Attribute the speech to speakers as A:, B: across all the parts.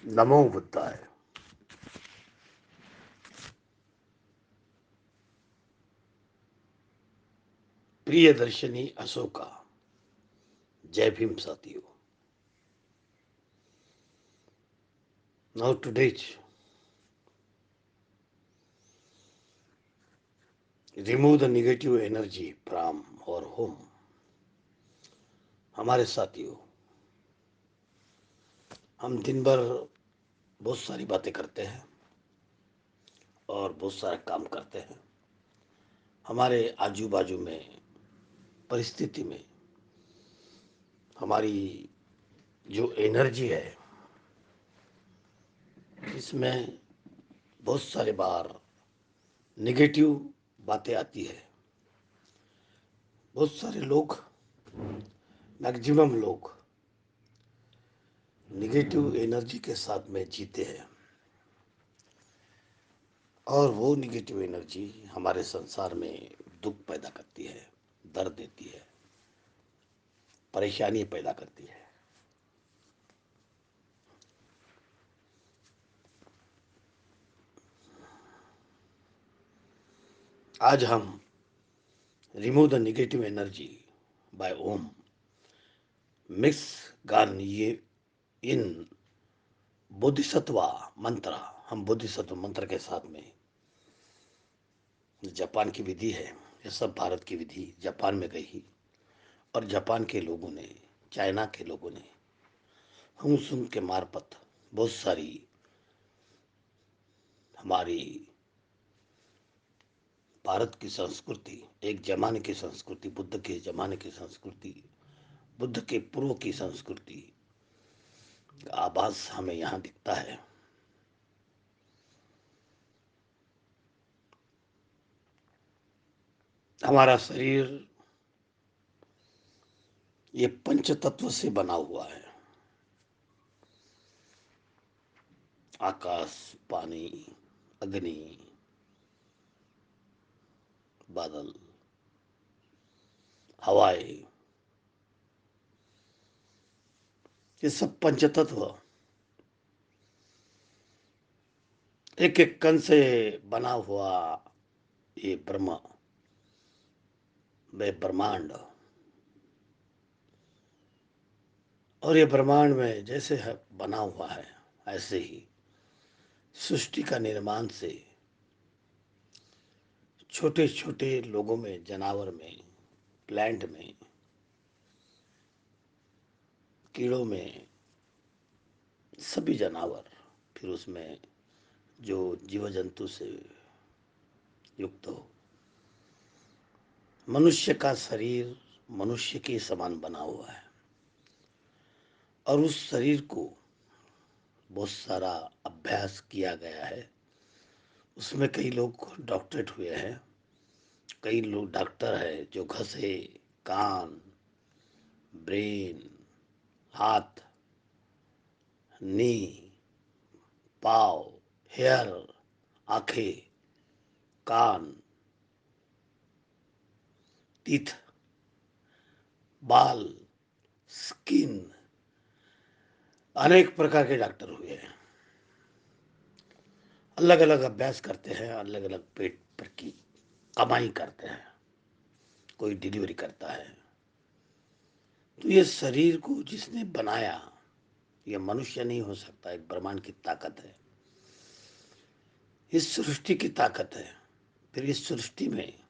A: नमो बुद्धाय। प्रिय दर्शनी अशोका, जय भीम साथियों। Now today's remove the negative energy from और होम। हमारे साथियों, हम दिन भर बहुत सारी बातें करते हैं और बहुत सारा काम करते हैं। हमारे आजू बाजू में परिस्थिति में हमारी जो एनर्जी है, इसमें बहुत सारे बार नेगेटिव बातें आती है। बहुत सारे लोग, मैक्सिमम लोग निगेटिव एनर्जी के साथ में जीते हैं और वो निगेटिव एनर्जी हमारे संसार में दुख पैदा करती है, दर्द देती है, परेशानी पैदा करती है। आज हम remove the negative energy by Om mix गान ये इन बोधिसत्वा मंत्र, हम बोधिसत्व मंत्र के साथ में जापान की विधि है। ये सब भारत की विधि जापान में गई और जापान के लोगों ने, चाइना के लोगों ने हुंग के मार्फत बहुत सारी हमारी भारत की संस्कृति, एक जमाने की संस्कृति, बुद्ध के जमाने की संस्कृति, बुद्ध के पूर्व की संस्कृति का आभास हमें यहाँ दिखता है। हमारा शरीर ये पंच तत्व से बना हुआ है। आकाश, पानी, अग्नि, बादल, हवाएं, ये सब पंचतत्व एक एक कण से बना हुआ ये ब्रह्मांड। और ये ब्रह्मांड में जैसे है बना हुआ है, ऐसे ही सृष्टि का निर्माण से छोटे छोटे लोगों में, जानवर में, प्लांट में, कीड़ों में, सभी जानवर, फिर उसमें जो जीव जंतु से युक्त हो, मनुष्य का शरीर मनुष्य के समान बना हुआ है। और उस शरीर को बहुत सारा अभ्यास किया गया है। उसमें कई लोग डॉक्टरेट हुए हैं, कई लोग डॉक्टर है जो घसे, कान, ब्रेन, हाथ, नी, पाव, हेयर, आंखें, कान, टीथ, बाल, स्किन, अनेक प्रकार के डॉक्टर हुए हैं। अलग अलग अभ्यास करते हैं, अलग अलग पेट पर की कमाई करते हैं, कोई डिलीवरी करता है। तो ये शरीर को जिसने बनाया, ये मनुष्य नहीं हो सकता, एक ब्रह्मांड की ताकत है, इस सृष्टि की ताकत है। फिर इस सृष्टि में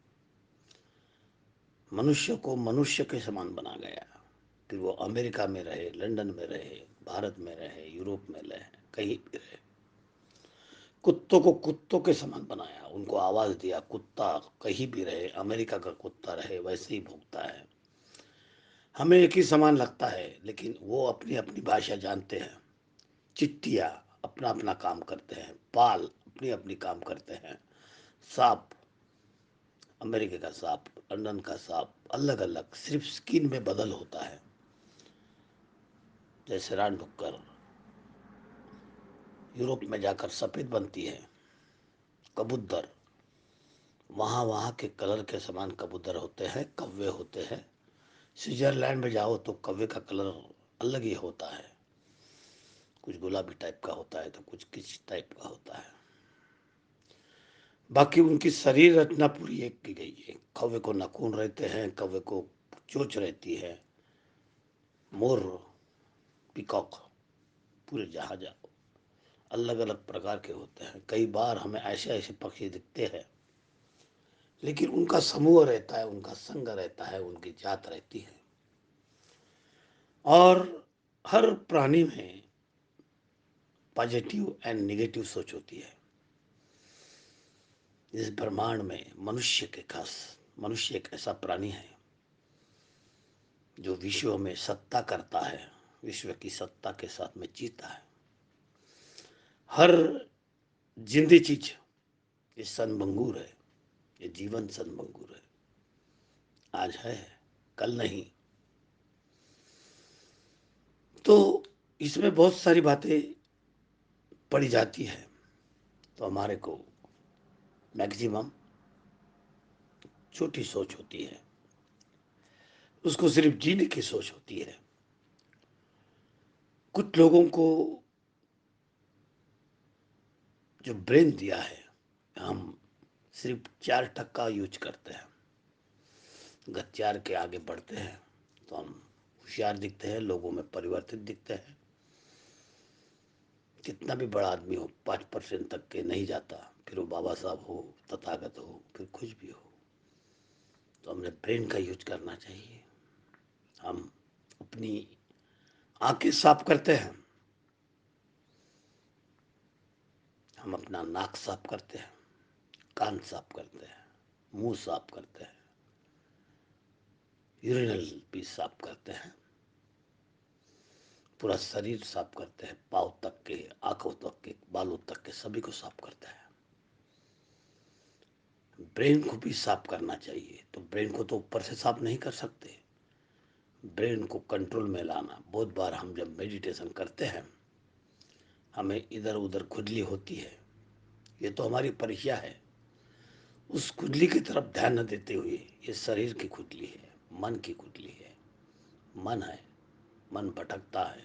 A: मनुष्य को मनुष्य के समान बना गया। फिर वो अमेरिका में रहे, लंदन में रहे, भारत में रहे, यूरोप में रहे, कहीं भी रहे। कुत्तों को कुत्तों के समान बनाया, उनको आवाज दिया। कुत्ता कहीं भी रहे, अमेरिका का कुत्ता रहे, वैसे ही भूखता है। हमें एक ही समान लगता है, लेकिन वो अपनी अपनी भाषा जानते हैं। चिट्टिया अपना अपना काम करते हैं, पाल अपनी अपनी काम करते हैं, सांप, अमेरिका का सांप, लंदन का सांप, अलग अलग, सिर्फ स्किन में बदल होता है। जैसे रानडुक्कर यूरोप में जाकर सफेद बनती है, कबूतर वहाँ वहाँ के कलर के समान कबूतर होते हैं, कौवे होते हैं। स्विट्जरलैंड में जाओ तो कौवे का कलर अलग ही होता है। कुछ गुलाबी टाइप का होता है तो कुछ किस टाइप का होता है। बाकी उनकी शरीर रचना पूरी एक की गई है। कौवे को नाखून रहते हैं, कौवे को चोंच रहती है, मोर, पीकॉक, पूरे जहाँ जाओ अलग अलग प्रकार के होते हैं। कई बार हमें ऐसे ऐसे पक्षी दिखते हैं, लेकिन उनका समूह रहता है, उनका संग रहता है, उनकी जात रहती है। और हर प्राणी में पॉजिटिव एंड नेगेटिव सोच होती है। इस ब्रह्मांड में मनुष्य एक ऐसा प्राणी है जो विश्व में सत्ता करता है, विश्व की सत्ता के साथ में जीता है। हर जिंदी चीज ये सनबंगूर है, ये जीवन सनबंगूर है। आज है, कल नहीं। तो इसमें बहुत सारी बातें पड़ी जाती है, तो हमारे को मैक्सिमम छोटी सोच होती है, उसको सिर्फ जीने की सोच होती है। कुछ लोगों को जो ब्रेन दिया है, हम सिर्फ 4% यूज करते हैं। अगर 4 के आगे बढ़ते हैं तो हम होशियार दिखते हैं, लोगों में परिवर्तित दिखते हैं। कितना भी बड़ा आदमी हो, 5% तक के नहीं जाता, फिर वो बाबा साहब हो, तथागत हो, फिर कुछ भी हो। तो हमने ब्रेन का यूज करना चाहिए। हम अपनी आंखें साफ करते हैं, हम अपना नाक साफ करते हैं, कान साफ करते हैं, मुंह साफ करते हैं, यूरिनल भी साफ करते हैं, पूरा शरीर साफ करते हैं, पाँव तक के, आंखों तक के, बालों तक के, सभी को साफ करते हैं। ब्रेन को भी साफ करना चाहिए। तो ब्रेन को तो ऊपर से साफ नहीं कर सकते, ब्रेन को कंट्रोल में लाना। बहुत बार हम जब मेडिटेशन करते हैं, हमें इधर उधर खुजली होती है, ये तो हमारी परीक्षा है। उस खुजली की तरफ ध्यान न देते हुए, ये शरीर की खुजली है, मन की खुजली है, मन है, मन भटकता है।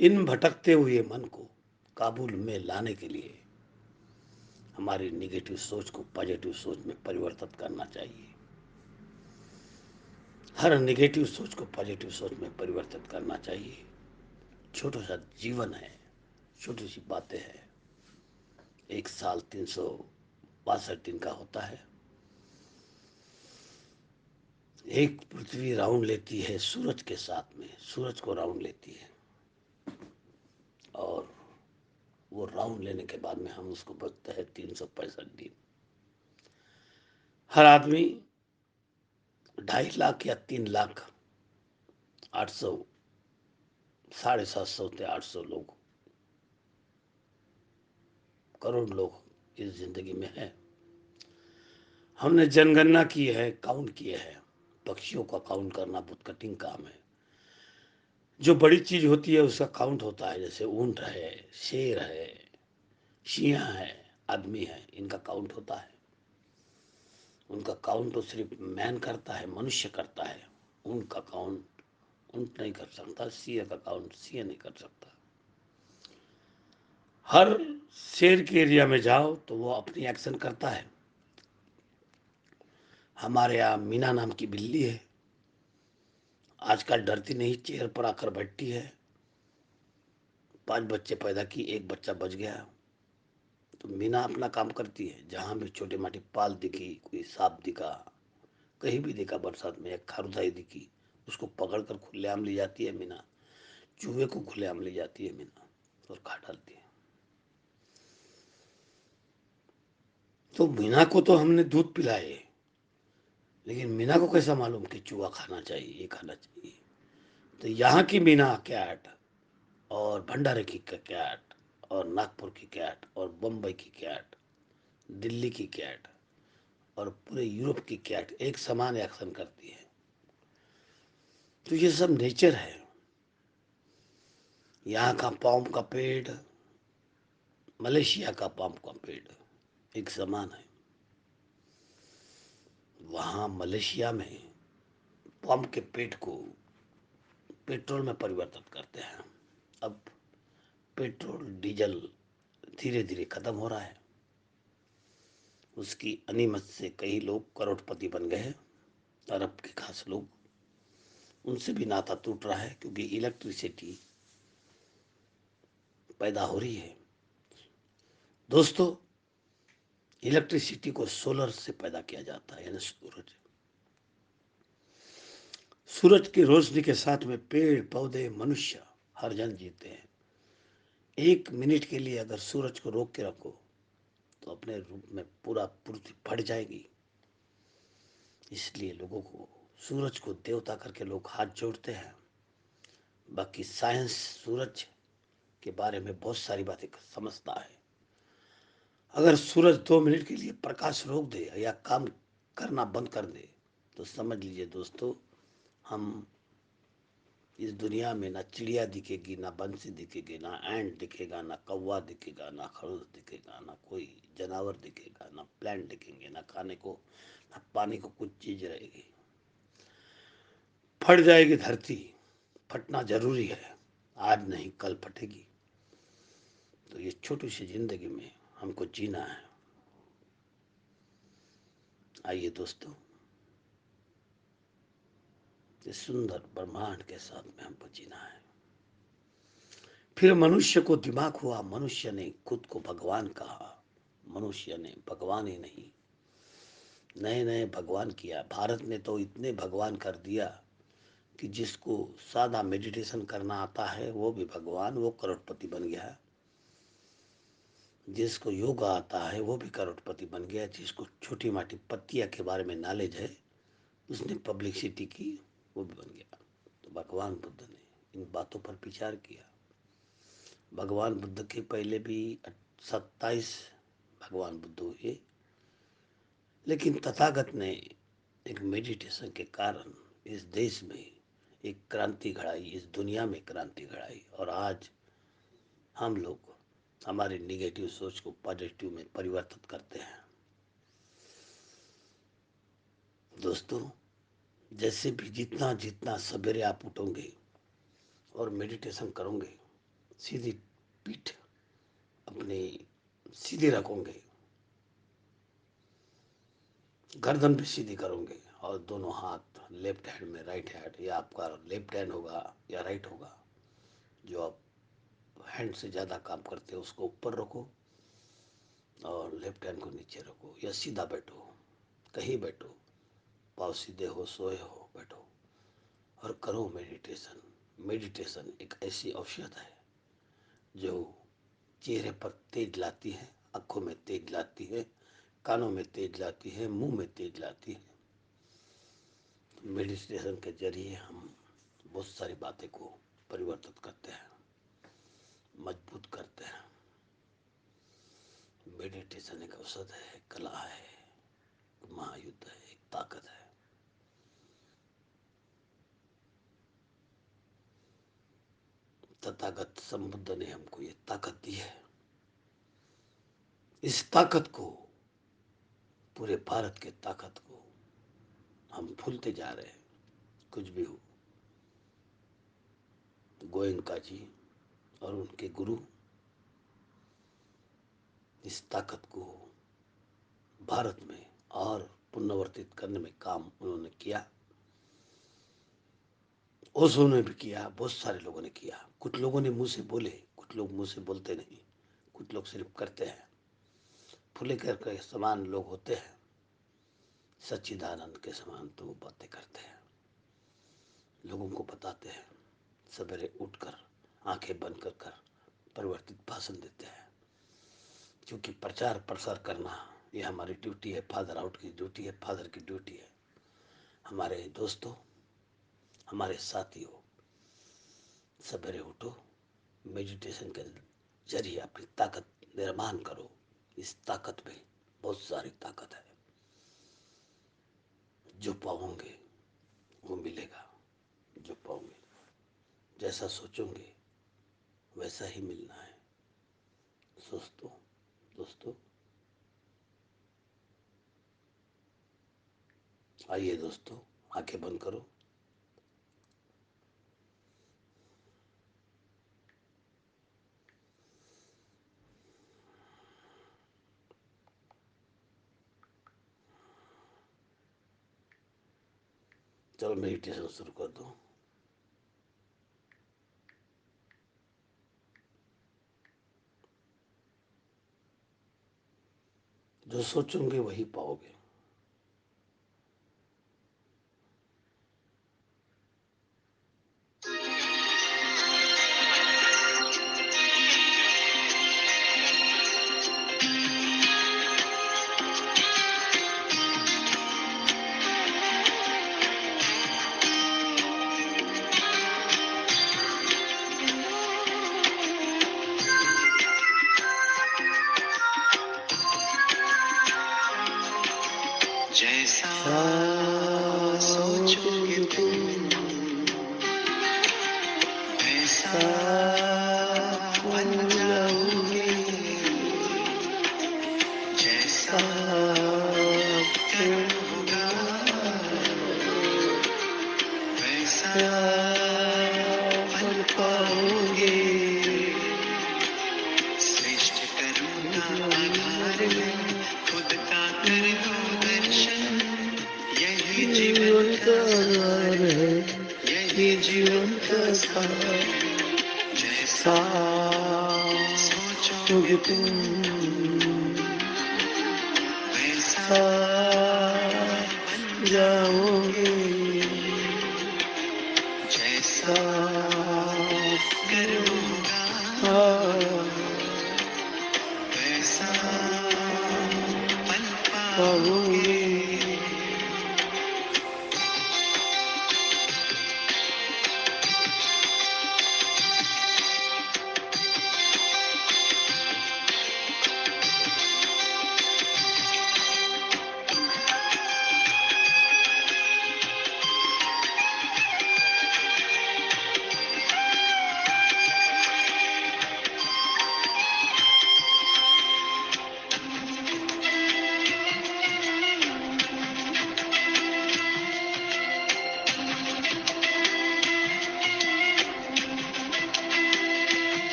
A: इन भटकते हुए मन को काबू में लाने के लिए हमारी निगेटिव सोच को पॉजिटिव सोच में परिवर्तित करना चाहिए। हर निगेटिव सोच को पॉजिटिव सोच में परिवर्तित करना चाहिए। छोटा सा जीवन है, छोटी सी बातें हैं। 1 साल 362 दिन का होता है। एक पृथ्वी राउंड लेती है सूरज के साथ में, सूरज को राउंड लेती है, और वो राउंड लेने के बाद में हम उसको बचता है 365 दिन। हर आदमी 2.5 लाख या 3 लाख 800, 750 से 800 लोग, करोड़ लोग इस जिंदगी में है। हमने जनगणना की है, काउंट किए हैं। पक्षियों का काउंट करना बहुत कठिन काम है। जो बड़ी चीज होती है उसका काउंट होता है, जैसे ऊंट है, शेर है, सिंह है, आदमी है, इनका काउंट होता है। उनका काउंट तो सिर्फ मैन करता है, मनुष्य करता है। उनका काउंट ऊंट नहीं कर सकता, सिंह का काउंट सिंह नहीं कर सकता। हर शेर के एरिया में जाओ तो वो अपनी एक्शन करता है। हमारे यहाँ मीना नाम की बिल्ली है, आजकल डरती नहीं, चेयर पर आकर बैठती है। 5 बच्चे पैदा की, एक बच्चा बच गया। तो मीना अपना काम करती है। जहाँ भी छोटे मोटे पाल दिखी, कोई सांप दिखा, कहीं भी देखा, बरसात में एक खारुताई दिखी, उसको पकड़कर खुलेआम ले जाती है मीना। चूहे को खुलेआम ले जाती है मीना और खा डालती है। तो मीना को तो हमने दूध पिलाए, लेकिन मीना को कैसा मालूम कि चूहा खाना चाहिए, ये खाना चाहिए। तो यहाँ की मीना कैट, और भंडारे की कैट, और नागपुर की कैट, और बम्बई की कैट, दिल्ली की कैट, और पूरे यूरोप की कैट एक समान एक्शन करती है। तो ये सब नेचर है। यहाँ का पाम का पेड़, मलेशिया का पाम का पेड़ एक समान है। वहाँ मलेशिया में पाम के पेड़ को पेट्रोल में परिवर्तित करते हैं। अब पेट्रोल डीजल धीरे धीरे खत्म हो रहा है। उसकी अनिमत से कई लोग करोड़पति बन गए हैं। अरब के खास लोग, उनसे भी नाता टूट रहा है क्योंकि इलेक्ट्रिसिटी पैदा हो रही है। दोस्तों, इलेक्ट्रिसिटी को सोलर से पैदा किया जाता है, यानी सूरज की रोशनी के साथ में पेड़ पौधे मनुष्य हर जन जीते हैं। 1 मिनट के लिए अगर सूरज को रोक के रखो तो अपने रूप में पूरा पृथ्वी फट जाएगी। इसलिए लोगों को सूरज को देवता करके लोग हाथ जोड़ते हैं। बाकी साइंस सूरज के बारे में बहुत सारी बातें समझता है। अगर सूरज 2 मिनट के लिए प्रकाश रोक दे या काम करना बंद कर दे तो समझ लीजिए दोस्तों, हम इस दुनिया में ना चिड़िया दिखेगी, ना बंसी दिखेगी, ना एंट दिखेगा, ना कौवा दिखेगा, ना खरगोश दिखेगा, ना कोई जानवर दिखेगा, ना प्लांट दिखेंगे, ना खाने को ना पानी को कुछ चीज रहेगी। फट जाएगी धरती, फटना जरूरी है, आज नहीं कल फटेगी। तो ये छोटी सी जिंदगी में हमको जीना है। आइए दोस्तों, इस सुंदर ब्रह्मांड के साथ में हमको जीना है। फिर मनुष्य को दिमाग हुआ, मनुष्य ने खुद को भगवान कहा। मनुष्य ने भगवान ही नहीं, नए नए भगवान किया। भारत ने तो इतने भगवान कर दिया कि जिसको सादा मेडिटेशन करना आता है वो भी भगवान, वो करोड़पति बन गया। जिसको योगा आता है वो भी करोड़पति बन गया। जिसको छोटी मोटी पत्तियां के बारे में नॉलेज है उसने पब्लिसिटी की, वो भी बन गया। तो भगवान बुद्ध ने इन बातों पर विचार किया। भगवान बुद्ध के पहले भी 27 भगवान बुद्ध हुए, लेकिन तथागत ने एक मेडिटेशन के कारण इस देश में एक क्रांति घड़ाई, इस दुनिया में क्रांति घड़ाई। और आज हम लोग हमारे निगेटिव सोच को पॉजिटिव में परिवर्तित करते हैं। दोस्तों, जैसे भी जितना जितना सवेरे आप उठोगे और मेडिटेशन करोगे, सीधी पीठ अपनी सीधी रखोगे, गर्दन भी सीधी करोगे और दोनों हाथ लेफ्ट हैंड में, राइट हैंड, या आपका लेफ्ट हैंड होगा या राइट होगा, जो आप हैंड से ज़्यादा काम करते हो उसको ऊपर रखो और लेफ्ट हैंड को नीचे रखो, या सीधा बैठो, कहीं बैठो, पाँव सीधे हो, सोए हो, बैठो और करो मेडिटेशन। मेडिटेशन एक ऐसी औषध है जो चेहरे पर तेज लाती है, आंखों में तेज लाती है, कानों में तेज लाती है, मुंह में तेज लाती है। मेडिटेशन के जरिए हम बहुत सारी बातें को परिवर्तित करते हैं, मजबूत करते हैं। मेडिटेशन एक औषध है, एक कला है, एक महायुद्ध है, एक ताकत है। तथागत संबुद्ध ने हमको ये ताकत दी है। इस ताकत को, पूरे भारत के ताकत को हम भूलते जा रहे हैं। कुछ भी हो, गोयनका जी और उनके गुरु इस ताकत को भारत में और पुनर्वर्तित करने में काम उन्होंने किया। ओशो ने भी किया, बहुत सारे लोगों ने किया। कुछ लोगों ने मुंह से बोले, कुछ लोग मुंह से बोलते नहीं, कुछ लोग सिर्फ करते हैं। फुलेकर के समान लोग होते हैं, सच्चिदानंद के समान तो वो बातें करते हैं, लोगों को बताते हैं, सवेरे उठकर आंखें बंद कर परिवर्तित भाषण देते हैं। क्योंकि प्रचार प्रसार करना ये हमारी ड्यूटी है, फादर आउट की ड्यूटी है, फादर की ड्यूटी है। हमारे दोस्तों, हमारे साथियों, सवेरे उठो, मेडिटेशन के जरिए अपनी ताकत निर्माण करो। इस ताकत में बहुत सारी ताकत है, जो पाओगे वो मिलेगा। जो पाओगे, जैसा सोचोगे वैसा ही मिलना है। दोस्तों दोस्तों आइए दोस्तों, आंखें बंद करो। चलो मेडिटेशन शुरू कर दो। जो सोचोगे वही पाओगे।
B: जैसा सोचोगे तुम वैसा बन जाओगे। जैसा कर्म होगा वैसा बन पाओगे। श्रेष्ठ कर्म का आधार है खुद का कर लो दर्शन। यही जीवन का सार है, यही जीवन का सार। जैसा सोचोगे तुम वैसा बन जाओगे। जैसा कर्म होगा वैसा बन पाओगे।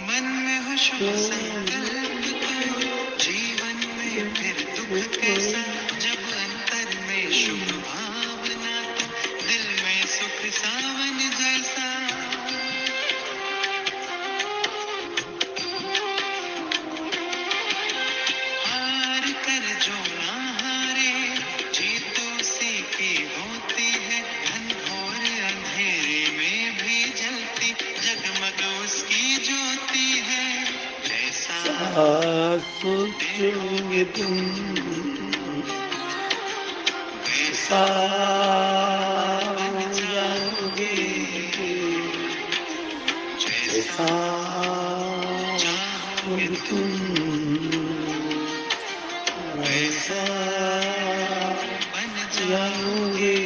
B: मन में हो शुभ संकल्प तो जीवन में फिर दुख कैसा। जब अंतर में शुभ भावना तो दिल में सुख सावन जैसा। हार कर जो ना हारे जीत उसी की होती है। घनघोर अंधेरे में भी जलती जगमग उसकी ज्योति है। जैसा
A: सोचोगे तुम
B: वैसा बन
A: बन
B: जाओगे। जैसा
A: जैसा
B: चाहोगे
A: तुम
B: वैसा बन जाओगे।
A: जाओगे।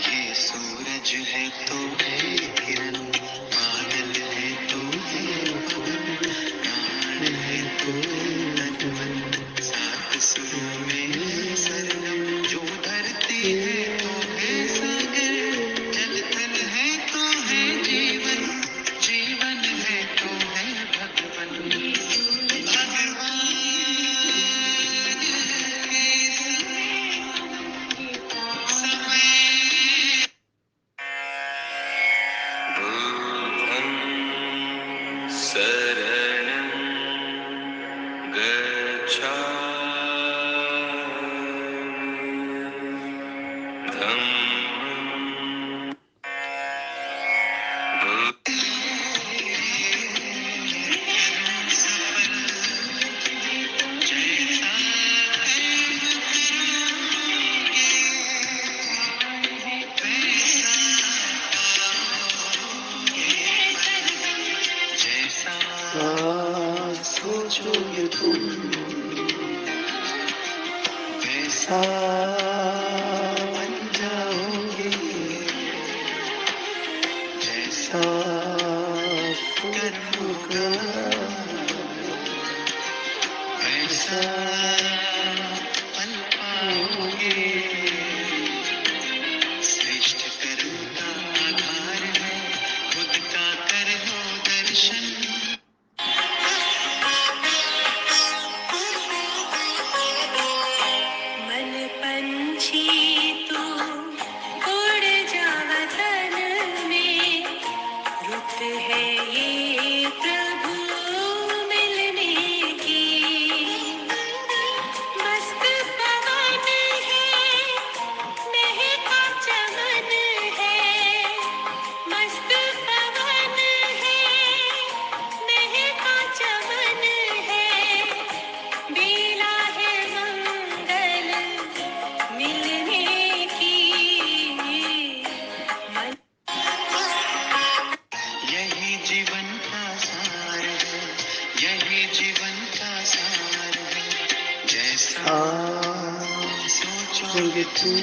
B: ये सूरज है तो है किरण, बादल है तो है पवन, प्राण है तो है तन मन, सात सुरों में है सरगम। जो धरती है तो है सागर, जल थल है तो है जीवन, जीवन है तो है भगवन। भगवान के समय बुद्धं शरणं गच्छामि। धम्मं जैसा कर्म करोगे वैसा पाओगे। जैसा सोचोगे तुम वैसा कर्मों का वैसा फल पाओगे। श्रेष्ठ कर्म का आधार है खुद का कर लो दर्शन। मन पंछी तू उड़ जा वतन में, रुत है ये प्रभु मिलने की। मस्त पवन है, महका चमन है, मस्त पवन है, महका चमन है, बेला है मंगल मिलने की। यही जीवन का सार है, यही जीवन का सार है। जैसा सोचोगे तुम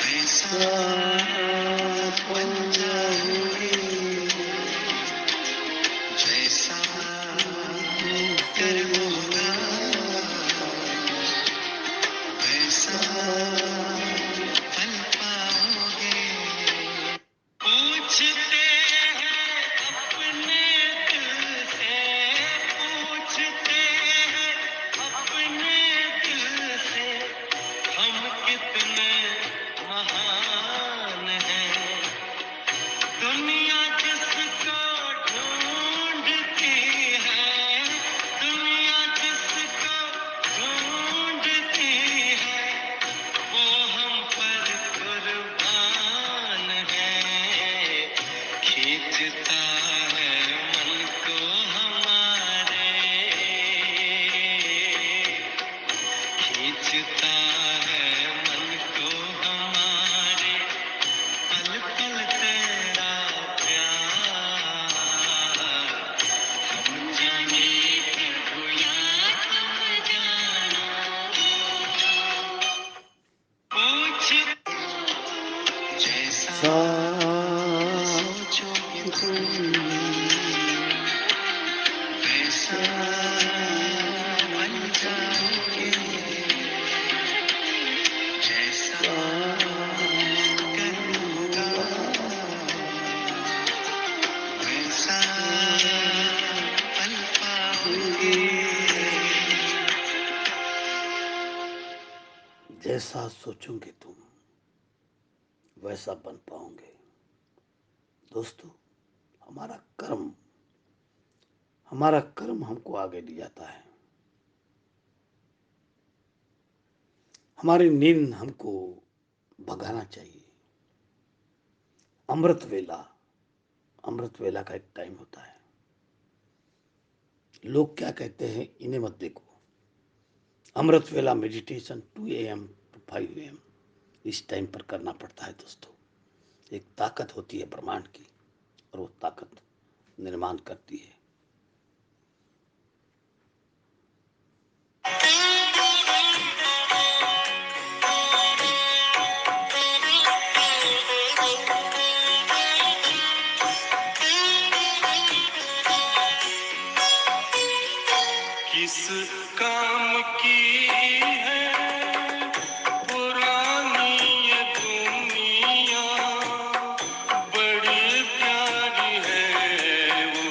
B: वैसा बन जाओगे। जैसा कर्म होगा वैसा फल पाओगे। पूछते हैं अपने दिल से, पूछते हैं अपने दिल से, हम कितने महान हैं। दुनिया जिसको ढूंढती है, दुनिया जिसको ढूंढती है, वो हम पर कुर्बान है। खींचता है मन को हमारे, खींचता है मन को हमारे, पल पल तेरा प्यार। हम जाने प्रभु या तुम जानो, पूछ जैसा सोचोगे तुम वैसा बन जाओगे। जैसा कर्म होगा वैसा फल पाओगे।
A: जैसा सोचोगे तुम वैसा बन पाओगे। दोस्तों, हमारा कर्म हमको आगे ले जाता है। हमारी नींद हमको भगाना चाहिए। अमृत वेला का एक टाइम होता है। लोग क्या कहते हैं इन्हें मत देखो। अमृत वेला मेडिटेशन 2 AM to 5 AM इस टाइम पर करना पड़ता है। दोस्तों, एक ताकत होती है ब्रह्मांड की और वो ताकत निर्माण करती है।
B: किस काम की है पुरानी ये दुनिया, बड़ी प्यारी है वो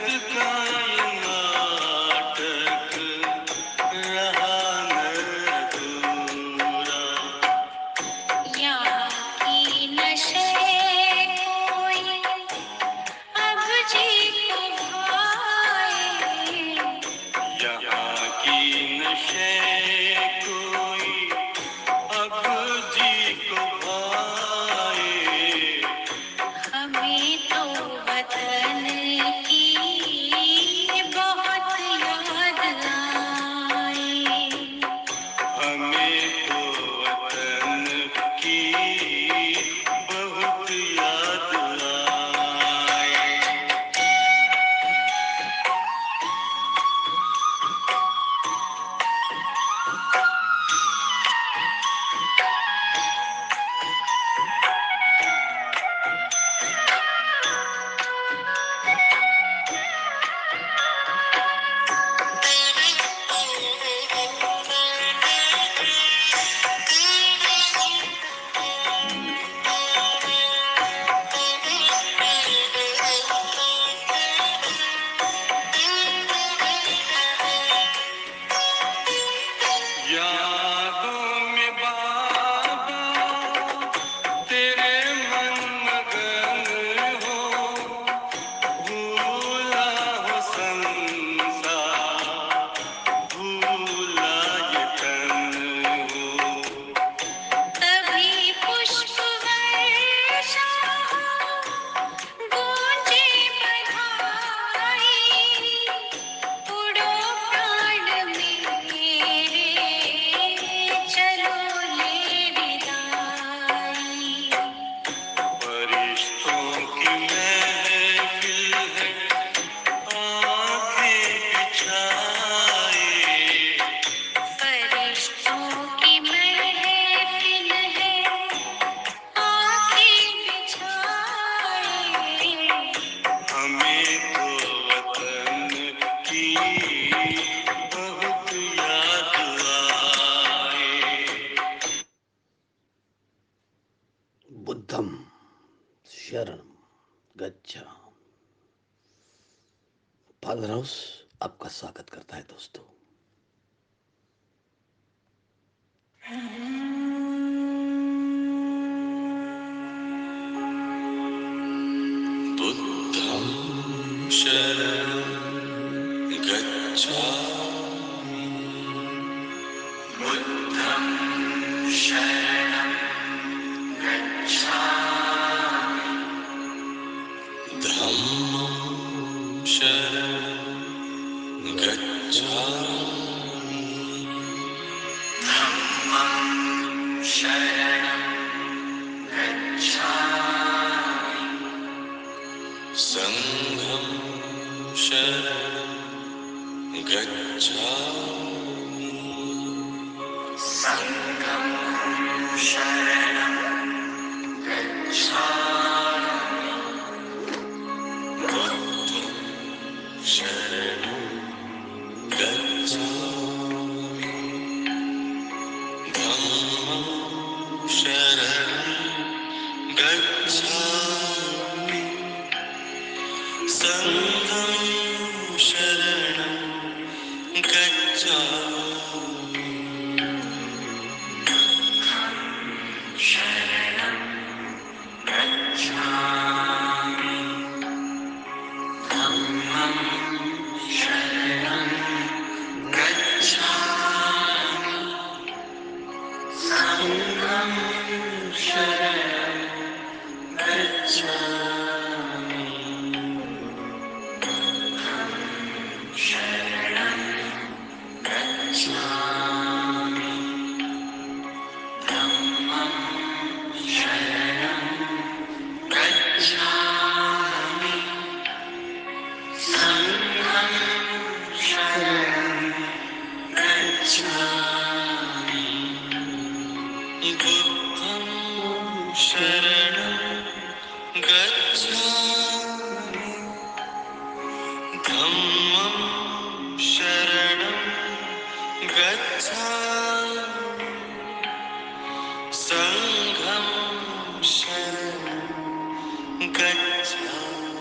B: का ये नाटक रहा न अधूरा। यहाँ की नशे कोई अब जी को भाए, यहाँ की नशे कोई अब जी को भाए। हमें तो वतन की बहुत याद आए, हमें तो वतन की बहुत याद आए। यादों में बाबा तेरे मन मगन हो, भूला हो संसार, भूला ये तन हो। तभी पुष्प वर्षा गूंजे बधाई, उड़ो प्राण मेरे, चलो ले विदाई। फरिश्तों की महफिल है आंखें बिछाए, फरिश्तों की महफिल है आंखें बिछाए। हमें तो वतन की बहुत याद आए।
A: बुद्धम शरणम गच्छामि। फादर हाउस आपका स्वागत करता है दोस्तों।
B: बुद्धं शरणं गच्छामि, बुद्धं शरणं गच्छामि, धम्मं शरणं गच्छामि, धम्मं शरणं गच्छामि, संघं शरणं गच्छामि, संघं शरणं गच्छामि, बुद्धं शरणं गच्छामि, धम्मं शरणं गच्छामि, संघं शरणं गच्छामि, शरणं गच्छामि, धम्मं शरणं गच्छामि, संघं शरणं गच्छामि, शरणं गच्छामि, धम्मं शरणं गच्छामि, संघं शरणं गच्छामि, बुद्धं शरणं गच्छामि, धम्मं शरणं गच्छामि, संघं शरणं गच्छामि,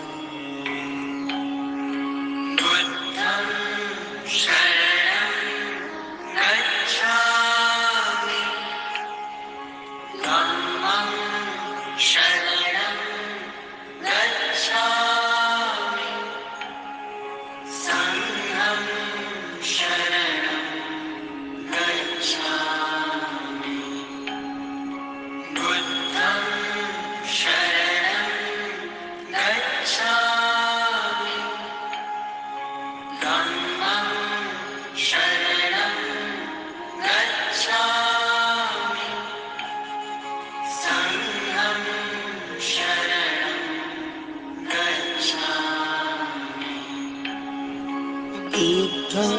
A: बुद्धं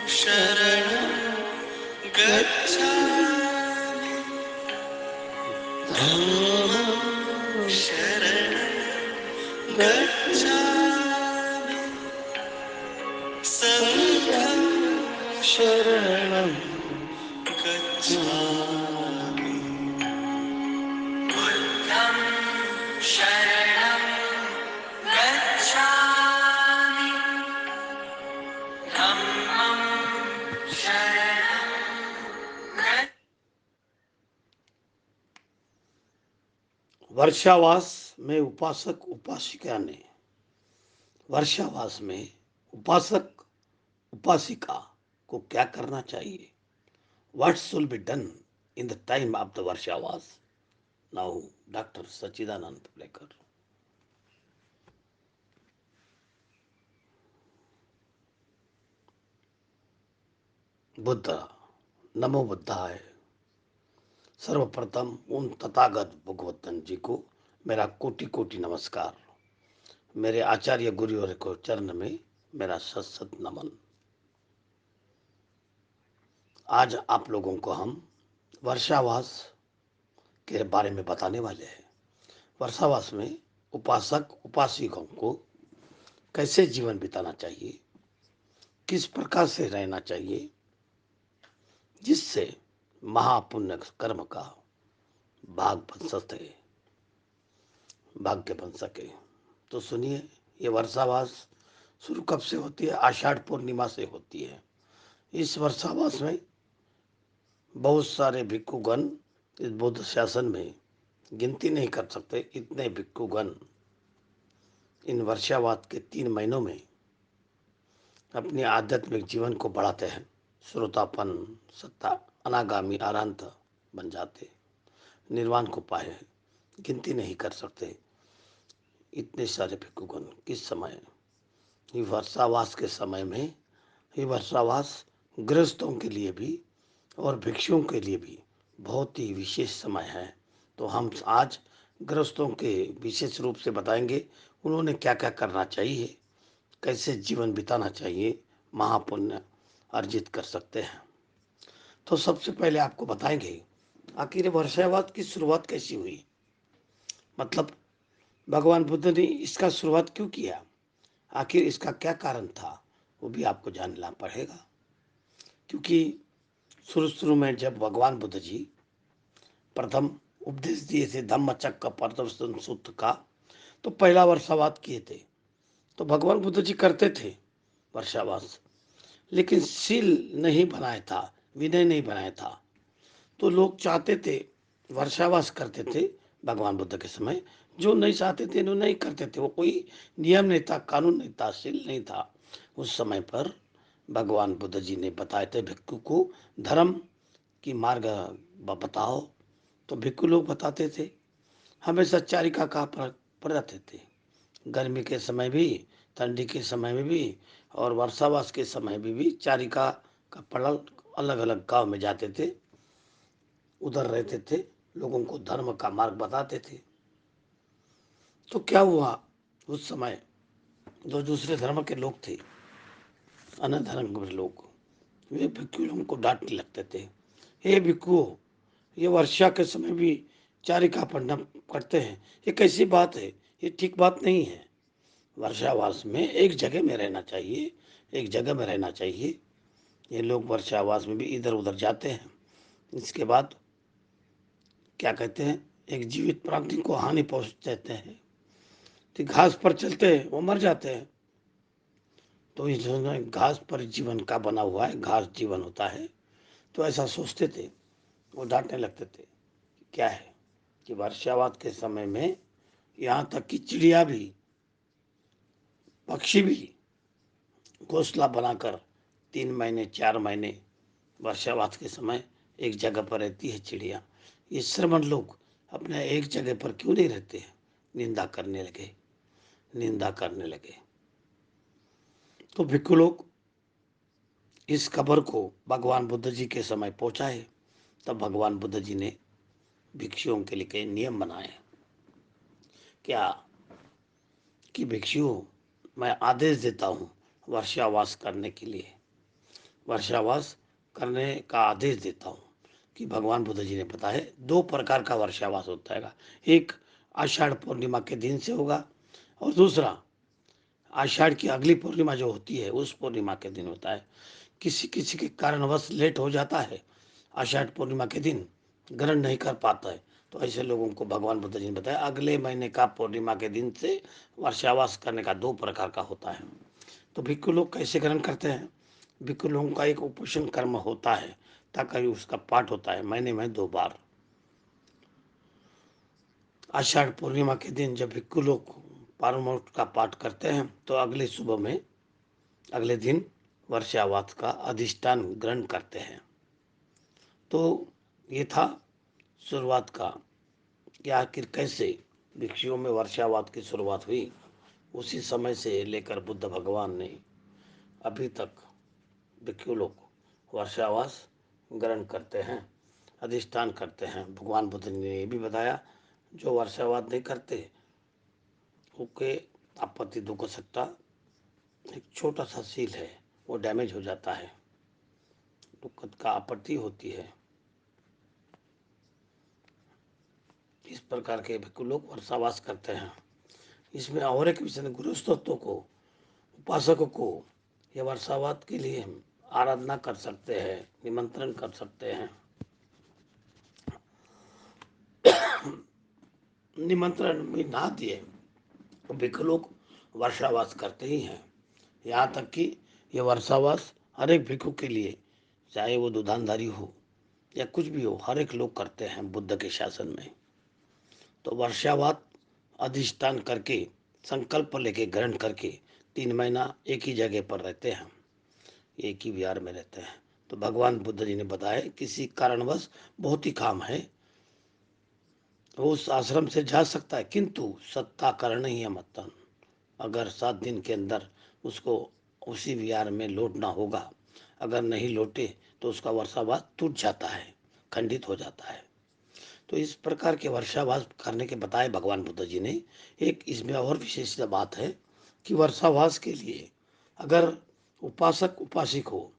B: शरणं गच्छामि धम्मं शरणं गच्छामि संघं शरणं गच्छामि बुद्धं शरणं गच्छामि धम्मं शरणं गच्छामि।
A: वर्षावास में उपासक उपासिका ने वर्षावास में उपासक उपासिका को क्या करना चाहिए? What should be done in the time of the Varshavaas? Now, Dr. Sachidanand Pulekar. Buddha, नमो बुद्धाय। सर्वप्रथम उन तथागत भगवतन जी को मेरा कोटि कोटि नमस्कार। मेरे आचार्य गुरुवर को चरण में मेरा सत सत नमन। आज आप लोगों को हम वर्षावास के बारे में बताने वाले हैं। वर्षावास में उपासक उपासिकाओं को कैसे जीवन बिताना चाहिए, किस प्रकार से रहना चाहिए जिससे महापुण्य कर्म का भाग्य बन सके। तो सुनिए, ये वर्षावास शुरू कब से होती है? आषाढ़ पूर्णिमा से होती है। इस वर्षावास में बहुत सारे भिक्षुगण, इस बुद्ध शासन में गिनती नहीं कर सकते, इतने भिक्षुगण इन वर्षावास के 3 महीनों में अपने आध्यात्मिक जीवन को बढ़ाते हैं। श्रोतापन, सत्ता, अनागामी अरहंत बन जाते, निर्वाण को पाए। गिनती नहीं कर सकते इतने सारे भिक्षुगण किस समय, ये वर्षावास के समय में। ये वर्षावास गृहस्थों के लिए भी और भिक्षुओं के लिए भी बहुत ही विशेष समय है। तो हम आज गृहस्थों के विशेष रूप से बताएंगे उन्होंने क्या क्या करना चाहिए, कैसे जीवन बिताना चाहिए, महापुण्य अर्जित कर सकते हैं। तो सबसे पहले आपको बताएंगे आखिर वर्षावास की शुरुआत कैसी हुई, मतलब भगवान बुद्ध ने इसका शुरुआत क्यों किया, आखिर इसका क्या कारण था, वो भी आपको जानना पड़ेगा। क्योंकि शुरू में जब भगवान बुद्ध जी प्रथम उपदेश दिए थे धम्मचक्र प्रदर्शन सूत्र का, तो पहला वर्षावास किए थे। तो भगवान बुद्ध जी करते थे वर्षावास, लेकिन सील नहीं बनाया था, विनय नहीं बनाया था। तो लोग चाहते थे, वर्षावास करते थे भगवान बुद्ध के समय, जो नहीं चाहते थे वो नहीं करते थे। वो कोई नियम नहीं था, कानून नहीं था, सील नहीं था। उस समय पर भगवान बुद्ध जी ने बताए थे भिक्षु को धर्म की मार्ग बताओ। तो भिक्षु लोग बताते थे, हमेशा चारिका का पर रहते थे, गर्मी के समय भी, ठंडी के समय में भी, और वर्षावास के समय में भी चारिका का पड़ल अलग अलग गांव में जाते थे, उधर रहते थे, लोगों को धर्म का मार्ग बताते थे। तो क्या हुआ, उस समय जो दूसरे धर्म के लोग थे, अन्य धर्म के लोग, वे भिक्षु लोगों को डांटने लगते थे, हे भिक्षुओं, ये वर्षा के समय भी चारिका पढ़ना करते हैं, ये कैसी बात है, ये ठीक बात नहीं है। वर्षावास में एक जगह में रहना चाहिए, एक जगह में रहना चाहिए। ये लोग वर्षावास में भी इधर उधर जाते हैं। इसके बाद क्या कहते हैं, एक जीवित प्राणी को हानि पहुंच देते हैं। तो घास पर चलते हैं, वो मर जाते हैं। तो इस घास पर जीवन का बना हुआ है, घास जीवन होता है। तो ऐसा सोचते थे, वो डांटने लगते थे। क्या है कि वर्षावास के समय में यहाँ तक कि चिड़िया भी, पक्षी भी घोंसला बनाकर 3 महीने 4 महीने वर्षावास के समय एक जगह पर रहती है चिड़िया। ये श्रमण लोग अपने एक जगह पर क्यों नहीं रहते हैं? निंदा करने लगे, निंदा करने लगे। तो भिक्षु लोग इस खबर को भगवान बुद्ध जी के समय पहुंचाए। तब भगवान बुद्ध जी ने भिक्षुओं के लिए नियम बनाए। क्या कि भिक्षुओं, मैं आदेश देता हूँ, वर्षावास करने के लिए, वर्षावास करने का आदेश देता हूँ कि भगवान बुद्ध जी ने बताया 2 प्रकार का वर्षावास होता है। एक आषाढ़ पूर्णिमा के दिन से होगा और दूसरा आषाढ़ की अगली पूर्णिमा जो होती है उस पूर्णिमा के दिन होता है। किसी किसी के कारणवश लेट हो जाता है, आषाढ़ पूर्णिमा के दिन ग्रहण नहीं कर पाता है, तो ऐसे लोगों को भगवान बुद्ध जी ने बताया अगले महीने का पूर्णिमा के दिन से वर्षावास करने का 2 प्रकार का होता है। तो भिक्षु लोग कैसे ग्रहण करते हैं? भिक्षु लोगों का एक उपोषण कर्म होता है, ताकि उसका पाठ होता है महीने में 2 बार। आषाढ़ पूर्णिमा के दिन जब भिक्षु लोग पारमोक्ष का पाठ करते हैं तो अगले सुबह में अगले दिन वर्षावास का अधिष्ठान ग्रहण करते हैं। तो ये था शुरुआत का कि आखिर कैसे भिक्षुओं में वर्षावास की शुरुआत हुई। उसी समय से लेकर बुद्ध भगवान ने अभी तक भिक्षु लोग वर्षावास ग्रहण करते हैं, अधिष्ठान करते हैं। भगवान बुद्ध ने ये भी बताया जो वर्षावास नहीं करते उनके आपत्ति दुख सकता एक छोटा सा सील है वो डैमेज हो जाता है, दुखद का आपत्ति होती है। इस प्रकार के भिक्षु लोग वर्षावास करते हैं। इसमें और एक विषय गृहस्थों को, उपासकों को यह वर्षावास के लिए आराधना कर सकते हैं, निमंत्रण कर सकते हैं। निमंत्रण भी ना दिए तो भिक्षु लोग वर्षावास करते ही हैं। यहाँ तक कि यह वर्षावास हर एक भिक्षु के लिए, चाहे वो दुकानदारी हो या कुछ भी हो, हर एक लोग करते हैं बुद्ध के शासन में। तो वर्षावास अधिष्ठान करके संकल्प लेके ग्रहण करके 3 महीना एक ही जगह पर रहते हैं, एक ही विहार में रहते हैं। तो भगवान बुद्ध जी ने बताया किसी कारणवश बहुत ही काम है वो उस आश्रम से जा सकता है, किंतु सत्ता कारण ही है मतन। अगर 7 दिन के अंदर उसको उसी विहार में लौटना होगा, अगर नहीं लौटे तो उसका वर्षावास टूट जाता है, खंडित हो जाता है। तो इस प्रकार के वर्षावास करने के बताए भगवान बुद्ध जी ने। एक इसमें और विशेष बात है कि वर्षावास के लिए अगर उपासक उपासिक हो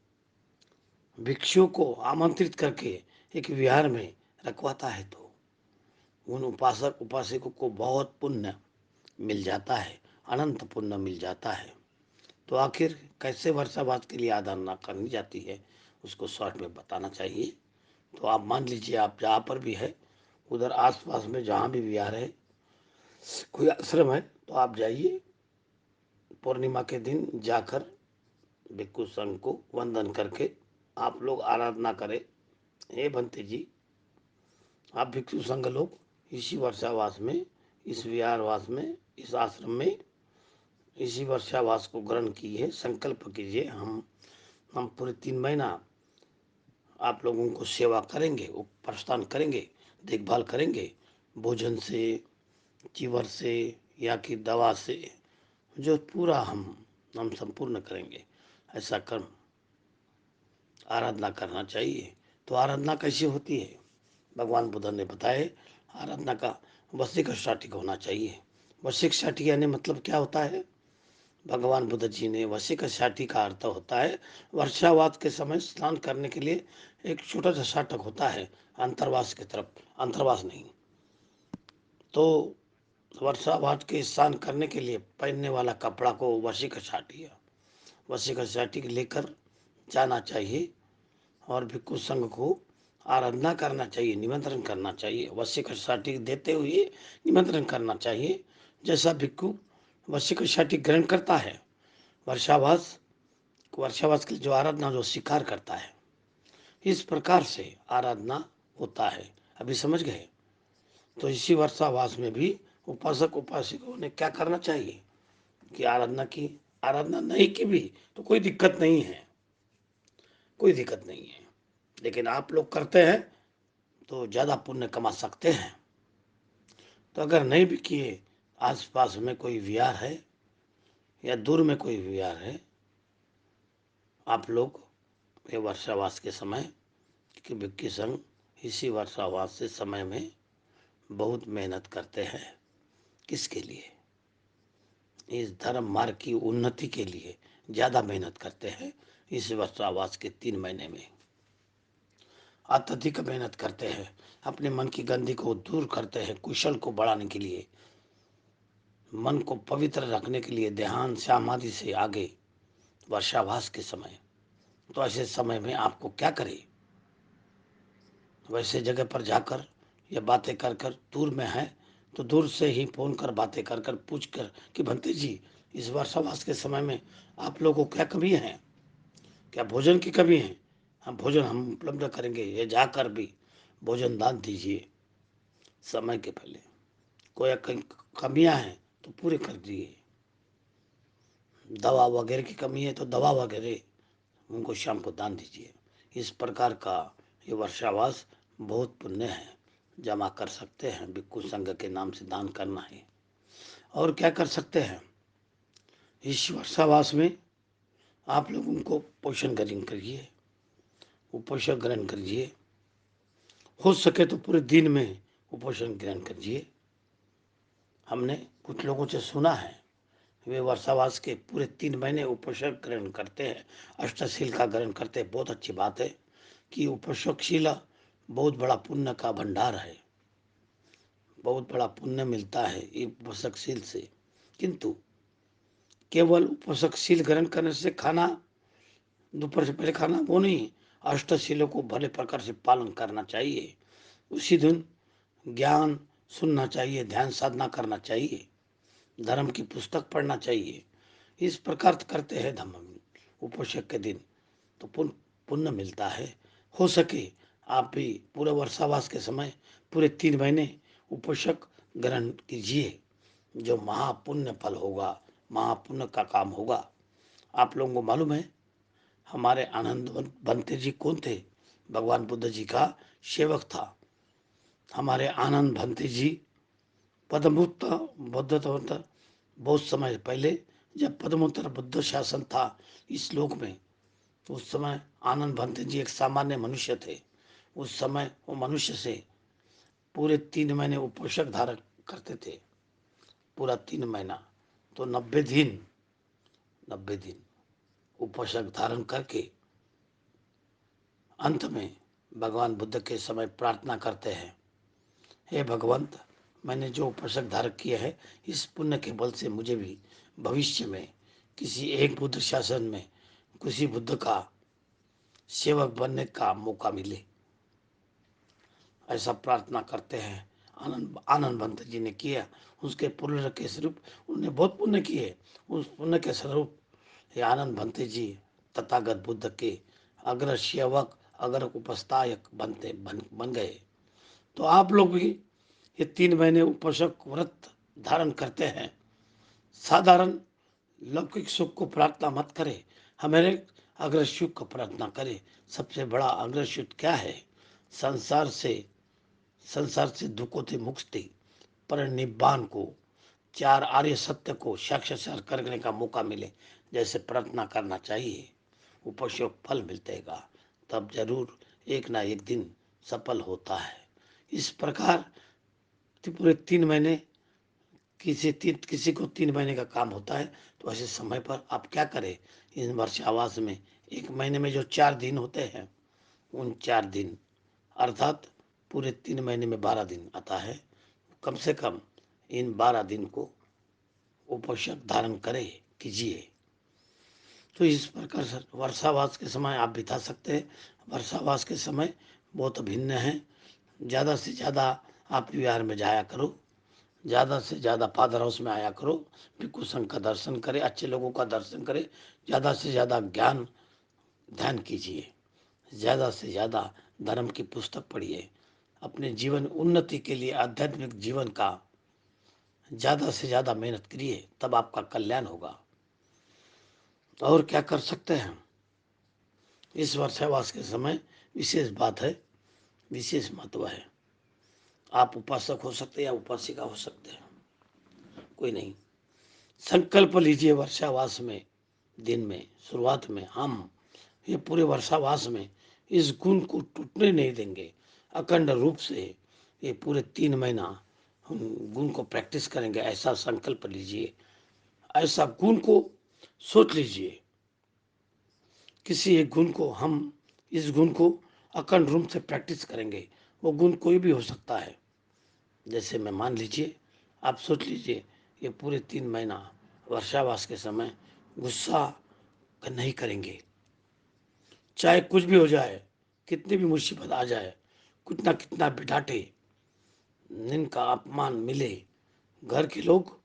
A: भिक्षुओं को आमंत्रित करके एक विहार में रखवाता है तो उन उपासक उपासिकों को बहुत पुण्य मिल जाता है, अनंत पुण्य मिल जाता है। तो आखिर कैसे वर्षावास के लिए आराधना करनी जाती है उसको शॉर्ट में बताना चाहिए। तो आप मान लीजिए आप जहाँ पर भी है उधर आसपास में जहाँ भी विहार है, कोई आश्रम है, तो आप जाइए, पूर्णिमा के दिन जाकर भिक्षु संघ को वंदन करके आप लोग आराधना करें। हे बंते जी, आप भिक्षु संघ लोग इसी वर्षावास में, इस विहारवास में, इस आश्रम में इसी वर्षावास को ग्रहण कीजिए, संकल्प कीजिए। हम पूरे 3 महीना आप लोगों को सेवा करेंगे, उपस्थान करेंगे, देखभाल करेंगे, भोजन से, चीवर से या कि दवा से, जो पूरा हम संपूर्ण करेंगे। ऐसा कर्म आराधना करना चाहिए। तो आराधना कैसी होती है? भगवान बुद्ध ने बताया आराधना का वसिक शाटिक होना चाहिए। वसिक शाटिक यानी मतलब क्या होता है? भगवान बुद्ध जी ने वसिक शाटी का अर्थ होता है वर्षावास के समय स्नान करने के लिए एक छोटा सा शाटक होता है अंतर्वास की तरफ, अंतर्वास नहीं। तो वर्षावास के स्नान करने के लिए पहनने वाला कपड़ा को वसिक शाटी है, वसिक शाटी लेकर जाना चाहिए और भिक्षु संघ को आराधना करना चाहिए, निमंत्रण करना चाहिए। वसिक शाटी देते हुए निमंत्रण करना चाहिए। जैसा भिक्षु वसिक शाटी ग्रहण करता है, वर्षावास वर्षावास की जो आराधना जो स्वीकार करता है, इस प्रकार से आराधना होता है। अभी समझ गए? तो इसी वर्षावास में भी उपासक उपासिकों ने क्या करना चाहिए कि आराधना की, आराधना नहीं की भी तो कोई दिक्कत नहीं है, कोई दिक्कत नहीं है। लेकिन आप लोग करते हैं तो ज़्यादा पुण्य कमा सकते हैं। तो अगर नहीं भी किए, आसपास में कोई विहार है या दूर में कोई विहार है, आप लोग ये वर्षावास के समय कि भिक्षु संघ इसी वर्षावास से समय में बहुत मेहनत करते हैं। किसके लिए? इस धर्म मार्ग की उन्नति के लिए, ज़्यादा मेहनत करते हैं इस वर्षावास के 3 महीने में, अत्यधिक मेहनत करते हैं, अपने मन की गंदगी को दूर करते हैं, कुशल को बढ़ाने के लिए, मन को पवित्र रखने के लिए, ध्यान समाधि से आगे वर्षावास के समय। तो ऐसे समय में आपको क्या करे, वैसे जगह पर जाकर या बातें कर कर, दूर में है तो दूर से ही फोन कर बातें कर कर पूछ कर कि भंते जी इस वर्षावास के समय में आप लोगों को क्या कमी है, क्या भोजन की कमी है, हम उपलब्ध करेंगे, ये जाकर भी भोजन दान दीजिए समय के पहले, कोई कहीं कमियां हैं तो पूरे कर दिए, दवा वगैरह की कमी है तो दवा वगैरह उनको शाम को दान दीजिए। इस प्रकार का ये वर्षावास बहुत पुण्य है, जमा कर सकते हैं, भिक्षु संघ के नाम से दान करना है। और क्या कर सकते हैं, इस वर्षावास में आप लोग उनको पोषण ग्रहण करिए, उपोषण ग्रहण करिए, हो सके तो पूरे दिन में उपोषण ग्रहण करिए। हमने कुछ लोगों से सुना है वे वर्षावास के पूरे 3 महीने उपोषण ग्रहण करते हैं, अष्टशील का ग्रहण करते हैं। बहुत अच्छी बात है कि उपोषकशील बहुत बड़ा पुण्य का भंडार है, बहुत बड़ा पुण्य मिलता है ये उपोषकशील से। किंतु केवल उपोषकशील ग्रहण करने से खाना, दोपहर से पहले खाना वो नहीं, अष्टशीलों को भले प्रकार से पालन करना चाहिए। उसी दिन ज्ञान सुनना चाहिए, ध्यान साधना करना चाहिए, धर्म की पुस्तक पढ़ना चाहिए। इस प्रकार करते हैं धम्म उपोषक के दिन तो पुण्य मिलता है। हो सके आप भी पूरे वर्षावास के समय पूरे 3 महीने उपोषक ग्रहण कीजिए, जो महापुण्य फल होगा, महापुण्य का काम होगा। आप लोगों को मालूम है हमारे आनंद बनते जी कौन थे, भगवान बुद्ध जी का सेवक था। हमारे आनंद भंते जी पद्मोत्तर बुद्ध, बहुत समय पहले जब पद्मोत्तर बुद्ध शासन था इस लोक में, तो उस समय आनंद भंते जी एक सामान्य मनुष्य थे। उस समय वो मनुष्य से पूरे 3 महीने उपोषक धारण करते थे, पूरा 3 महीना, तो 90 दिन उपोषक धारण करके अंत में भगवान बुद्ध के समय प्रार्थना करते हैं, हे भगवंत, मैंने जो उपोषक धारण किया है इस पुण्य के बल से मुझे भी भविष्य में किसी एक बुद्ध शासन में किसी बुद्ध का सेवक बनने का मौका मिले, ऐसा प्रार्थना करते हैं। आनंद भंत जी ने किया, उसके पुण्य के स्वरूप उन्होंने बहुत पुण्य किए। उस पुण्य के स्वरूप ये आनंद भंते जी तथागत बुद्ध के अग्र सेवक, अग्र उपस्थायक बन गए। तो आप लोग भी ये 3 महीने उपोषक व्रत धारण करते हैं, साधारण लौकिक सुख को प्रार्थना मत करें, हमारे अग्र सुख को प्रार्थना करें। सबसे बड़ा अग्र सुख क्या है, संसार से दुखों से मुक्ति, पर निब्बान को, 4 आर्य सत्य को साक्षात्कार करने का मौका मिले, जैसे प्रार्थना करना चाहिए, उपोषक फल मिलतेगा, तब जरूर एक ना एक दिन सफल होता है। इस प्रकार पूरे 3 महीने किसी को 3 महीने का काम होता है, तो ऐसे समय पर आप क्या करें, इन वर्षावास में 1 महीने में जो 4 दिन होते हैं, उन 4 दिन अर्थात पूरे 3 महीने में 12 दिन आता है, कम से कम इन 12 दिन को उपोषक धारण करे कीजिए। तो इस प्रकार से वर्षावास के समय आप बिता सकते हैं। वर्षावास के समय बहुत भिन्न है। ज़्यादा से ज़्यादा आप विहार में जाया करो, ज़्यादा से ज़्यादा फादर हाउस में आया करो, भिक्षु संघ का दर्शन करें, अच्छे लोगों का दर्शन करें, ज़्यादा से ज़्यादा ज्ञान ध्यान कीजिए, ज़्यादा से ज़्यादा धर्म की पुस्तक पढ़िए, अपने जीवन उन्नति के लिए आध्यात्मिक जीवन का ज़्यादा से ज़्यादा मेहनत करिए, तब आपका कल्याण होगा। और क्या कर सकते हैं, इस वर्षावास के समय विशेष बात है, विशेष महत्व है। आप उपासक हो सकते हैं या उपासिका हो सकते हैं, कोई नहीं, संकल्प लीजिए वर्षावास में दिन में शुरुआत में हम ये पूरे वर्षावास में इस गुण को टूटने नहीं देंगे, अखंड रूप से ये पूरे 3 महीना हम गुण को प्रैक्टिस करेंगे। ऐसा संकल्प लीजिए, ऐसा गुण को सोच लीजिए किसी एक गुण को हम इस गुण को अखंड रूप से प्रैक्टिस करेंगे, वो गुण कोई भी हो सकता है। जैसे मैं मान लीजिए, आप सोच लीजिए, ये पूरे 3 महीना वर्षावास के समय गुस्सा नहीं करेंगे, चाहे कुछ भी हो जाए, कितनी भी मुसीबत आ जाए, कितना कितना भी डांटे, जिनका अपमान मिले, घर के लोग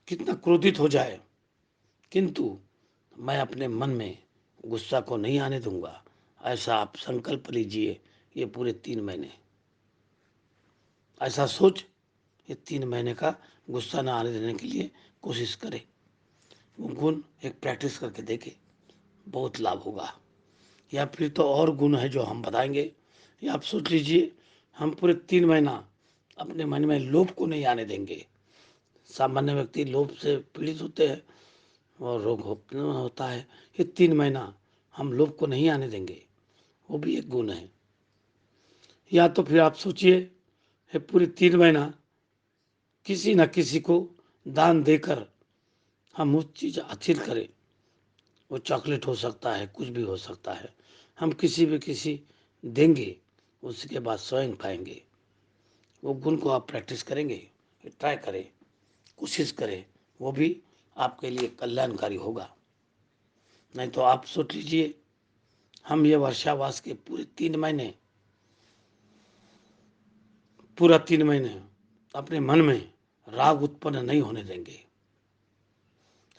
A: कितना क्रोधित हो जाए, किंतु मैं अपने मन में गुस्सा को नहीं आने दूंगा। ऐसा आप संकल्प लीजिए, ये पूरे 3 महीने ऐसा सोच, ये 3 महीने का गुस्सा न आने देने के लिए कोशिश करें। वो गुण एक प्रैक्टिस करके देखें, बहुत लाभ होगा। या फिर तो और गुण है जो हम बताएंगे। या आप सोच लीजिए, हम पूरे 3 महीना अपने मन में लोभ को नहीं आने देंगे। सामान्य व्यक्ति लोभ से पीड़ित होते हैं और रोग होता है। ये 3 महीना हम लोभ को नहीं आने देंगे, वो भी एक गुण है। या तो फिर आप सोचिए, ये पूरी 3 महीना किसी न किसी को दान देकर हम वो चीज़ हासिल करें। वो चॉकलेट हो सकता है, कुछ भी हो सकता है, हम किसी देंगे, उसके बाद स्वयं पाएंगे। वो गुण को आप प्रैक्टिस करेंगे, ट्राई करें, कोशिश करें, वो भी आपके लिए कल्याणकारी होगा। नहीं तो आप सोच लीजिए, हम ये वर्षावास के पूरा 3 महीने अपने मन में राग उत्पन्न नहीं होने देंगे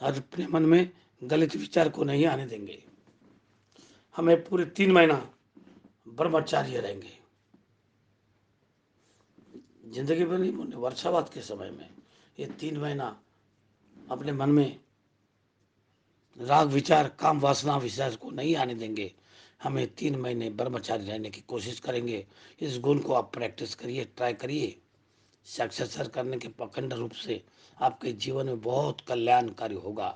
A: और अपने मन में गलत विचार को नहीं आने देंगे। हमें पूरे 3 महीना ब्रह्मचार्य रहेंगे। जिंदगी भर नहीं बोलने, वर्षावात के समय में ये 3 महीना अपने मन में राग विचार, काम वासना विचार को नहीं आने देंगे। हमें 3 महीने ब्रह्मचारी रहने की कोशिश करेंगे। इस गुण को आप प्रैक्टिस करिए, ट्राई करिए। साक्षात्कार करने के प्रखंड रूप से आपके जीवन में बहुत कल्याणकारी होगा।